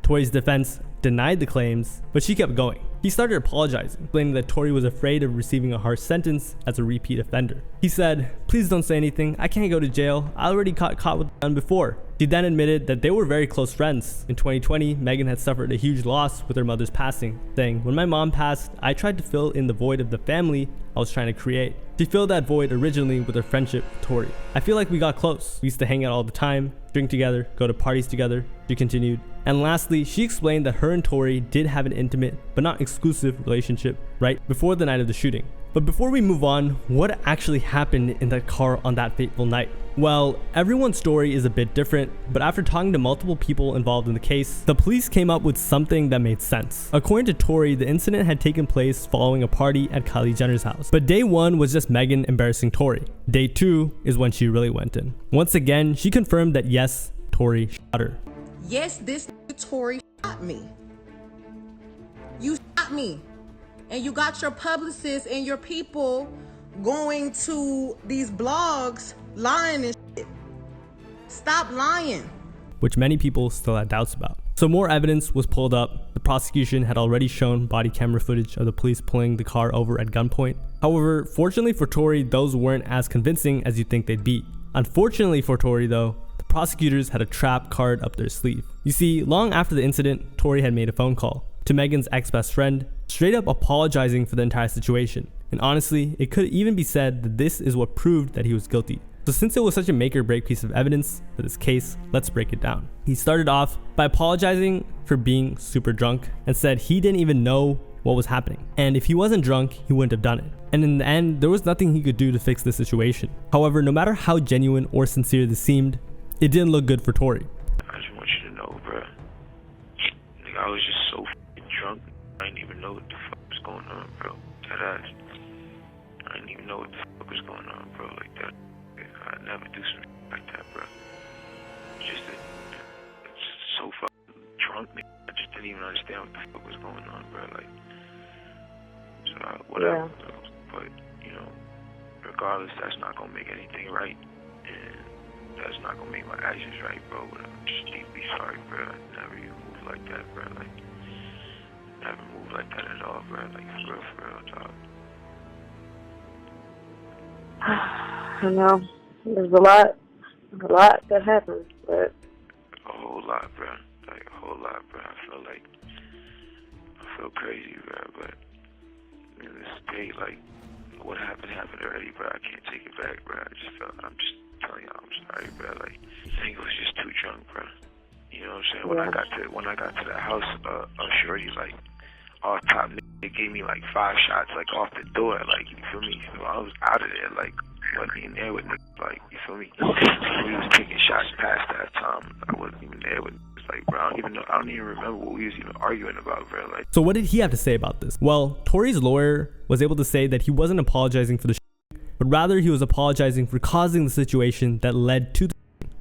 Tory's defense denied the claims, but she kept going. He started apologizing, claiming that Tory was afraid of receiving a harsh sentence as a repeat offender. He said, "Please don't say anything. I can't go to jail. I already got caught with a gun before." She then admitted that they were very close friends. In 2020, Megan had suffered a huge loss with her mother's passing, saying, "When my mom passed, I tried to fill in the void of the family I was trying to create." She filled that void originally with her friendship with Tory. "I feel like we got close. We used to hang out all the time, drink together, go to parties together," she continued. And lastly, she explained that her and Tory did have an intimate but not exclusive relationship right before the night of the shooting. But before we move on, what actually happened in that car on that fateful night? Well, everyone's story is a bit different, but after talking to multiple people involved in the case, the police came up with something that made sense. According to Tory, the incident had taken place following a party at Kylie Jenner's house. But day 1 was just Megan embarrassing Tory. Day 2 is when she really went in. Once again, she confirmed that yes, Tory shot her. Yes, this Tory shot me. You shot me. And you got your publicists and your people going to these blogs lying and shit. Stop lying. Which many people still had doubts about. So more evidence was pulled up. The prosecution had already shown body camera footage of the police pulling the car over at gunpoint. However, fortunately for Tory, those weren't as convincing as you'd think they'd be. Unfortunately for Tory though, the prosecutors had a trap card up their sleeve. You see, long after the incident, Tory had made a phone call to Megan's ex-best friend, straight up apologizing for the entire situation. And honestly, it could even be said that this is what proved that he was guilty. So since it was such a make or break piece of evidence for this case, let's break it down. He started off by apologizing for being super drunk and said he didn't even know what was happening. And if he wasn't drunk, he wouldn't have done it. And in the end, there was nothing he could do to fix the situation. However, no matter how genuine or sincere this seemed, it didn't look good for Tory. I just want you to know, bro. Like, I was just so drunk. I didn't even know what the fuck was going on, bro. Deadass. I didn't even know what the fuck was going on, bro. Like that. I never do some shit like that, bro. It's just that it's just so fucking drunk, nigga. I just didn't even understand what the fuck was going on, bro. Like, so whatever. Yeah. But you know, regardless, that's not gonna make anything right, and that's not gonna make my actions right, bro. But I'm just deeply sorry, bro. I never even moved like that, bro. Like, never moved like that at all, bro. Like, for real, dog. I know. There's a lot that happened, but a whole lot, bro. Like, a whole lot, bro. I feel crazy, bro. But in this state, like, what happened already, bro. I can't take it back, bro. I'm just telling y'all, I'm sorry, bro. Like, I think it was just too drunk, bro. You know what I'm saying? Yeah. When I got to the house, shorty, like, all top, they gave me like 5 shots, like, off the door, like, you feel me? So I was out of there, like, wasn't even there with niggas, like, you feel me? So we was taking shots past that time. I wasn't even there with niggas, like, bro. I don't even remember what we was even arguing about, bro. Like, so what did he have to say about this? Well, Tory's lawyer was able to say that he wasn't apologizing for the but rather he was apologizing for causing the situation that led to the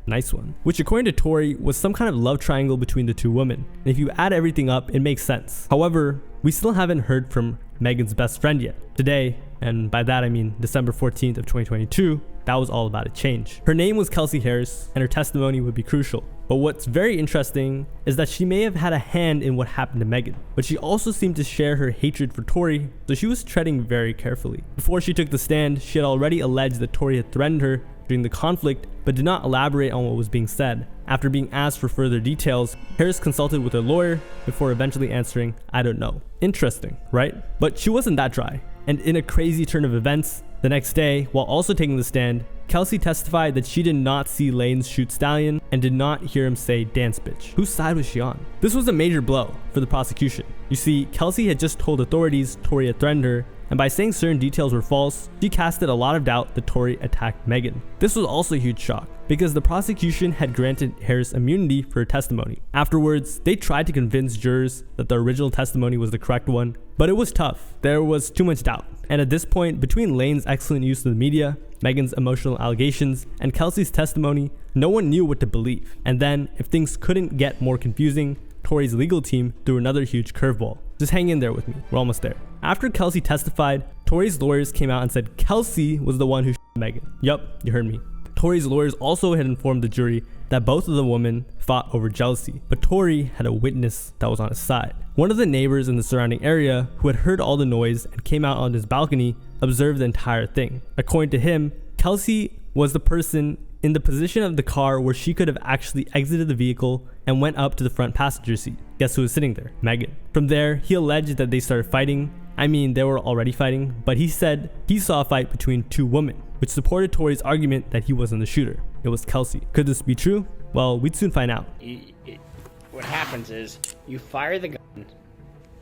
nice one, which according to Tory was some kind of love triangle between the two women. And if you add everything up, it makes sense. However, we still haven't heard from Megan's best friend yet. Today, and by that I mean December 14th of 2022, that was all about to change. Her name was Kelsey Harris, and her testimony would be crucial. But what's very interesting is that she may have had a hand in what happened to Megan, but she also seemed to share her hatred for Tory, so she was treading very carefully. Before she took the stand, she had already alleged that Tory had threatened her during the conflict, but did not elaborate on what was being said. After being asked for further details, Harris consulted with her lawyer before eventually answering, "I don't know." Interesting, right? But she wasn't that dry. And in a crazy turn of events, the next day, while also taking the stand, Kelsey testified that she did not see Lanez shoot Stallion and did not hear him say "dance bitch." Whose side was she on? This was a major blow for the prosecution. You see, Kelsey had just told authorities Tory had threatened her, and by saying certain details were false, she casted a lot of doubt that Tory attacked Megan. This was also a huge shock, because the prosecution had granted Harris immunity for her testimony. Afterwards, they tried to convince jurors that the original testimony was the correct one, but it was tough. There was too much doubt. And at this point, between Lanez's excellent use of the media, Megan's emotional allegations, and Kelsey's testimony, no one knew what to believe. And then, if things couldn't get more confusing, Tory's legal team threw another huge curveball. Just hang in there with me, we're almost there. After Kelsey testified, Tory's lawyers came out and said Kelsey was the one who Megan. Yup, you heard me. Tory's lawyers also had informed the jury that both of the women fought over jealousy, but Tory had a witness that was on his side. One of the neighbors in the surrounding area who had heard all the noise and came out on his balcony observed the entire thing. According to him, Kelsey was the person in the position of the car where she could have actually exited the vehicle and went up to the front passenger seat. Guess who was sitting there? Megan. From there, he alleged that they started fighting. I mean, they were already fighting, but he said he saw a fight between two women, which supported Tory's argument that he wasn't the shooter. It was Kelsey. Could this be true? Well, we'd soon find out. What happens is you fire the gun,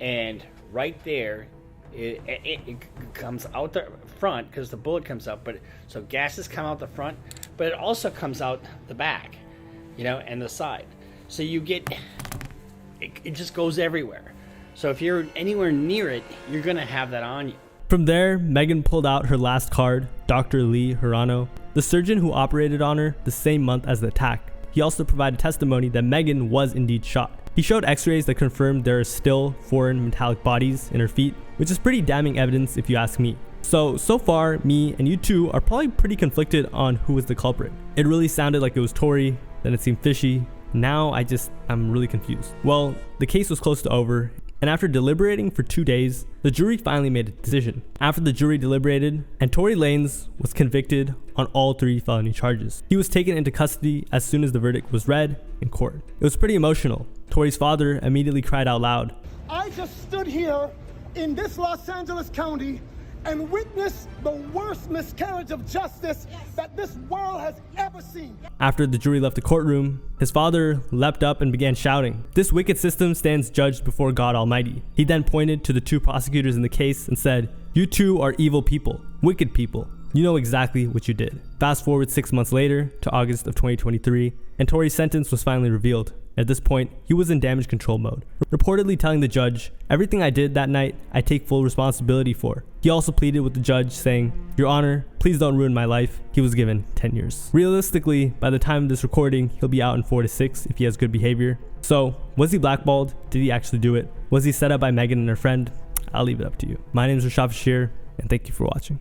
and right there, it comes out the front because the bullet comes out. But so gases come out the front, but it also comes out the back, and the side. So you get it just goes everywhere. So if you're anywhere near it, you're gonna have that on you. From there, Megan pulled out her last card, Dr. Lee Hirano, the surgeon who operated on her the same month as the attack. He also provided testimony that Megan was indeed shot. He showed x-rays that confirmed there are still foreign metallic bodies in her feet, which is pretty damning evidence if you ask me. So far, me and you two are probably pretty conflicted on who was the culprit. It really sounded like it was Tory, then it seemed fishy. Now I'm really confused. Well, the case was close to over, and after deliberating for 2 days, the jury finally made a decision. After the jury deliberated, and Tory Lanez was convicted on all 3 felony charges. He was taken into custody as soon as the verdict was read in court. It was pretty emotional. Tory's father immediately cried out loud. I just stood here in this Los Angeles County and witnessed the worst miscarriage of justice that this world has ever seen. After the jury left the courtroom, his father leapt up and began shouting, "This wicked system stands judged before God Almighty." He then pointed to the 2 prosecutors in the case and said, "You two are evil people, wicked people. You know exactly what you did." Fast forward 6 months later to August of 2023, and Tory's sentence was finally revealed. At this point, he was in damage control mode, reportedly telling the judge, "Everything I did that night, I take full responsibility for." He also pleaded with the judge saying, "Your Honor, please don't ruin my life." He was given 10 years. Realistically, by the time of this recording, he'll be out in 4 to 6 if he has good behavior. So, was he blackballed? Did he actually do it? Was he set up by Megan and her friend? I'll leave it up to you. My name is Rashad Bashir, and thank you for watching.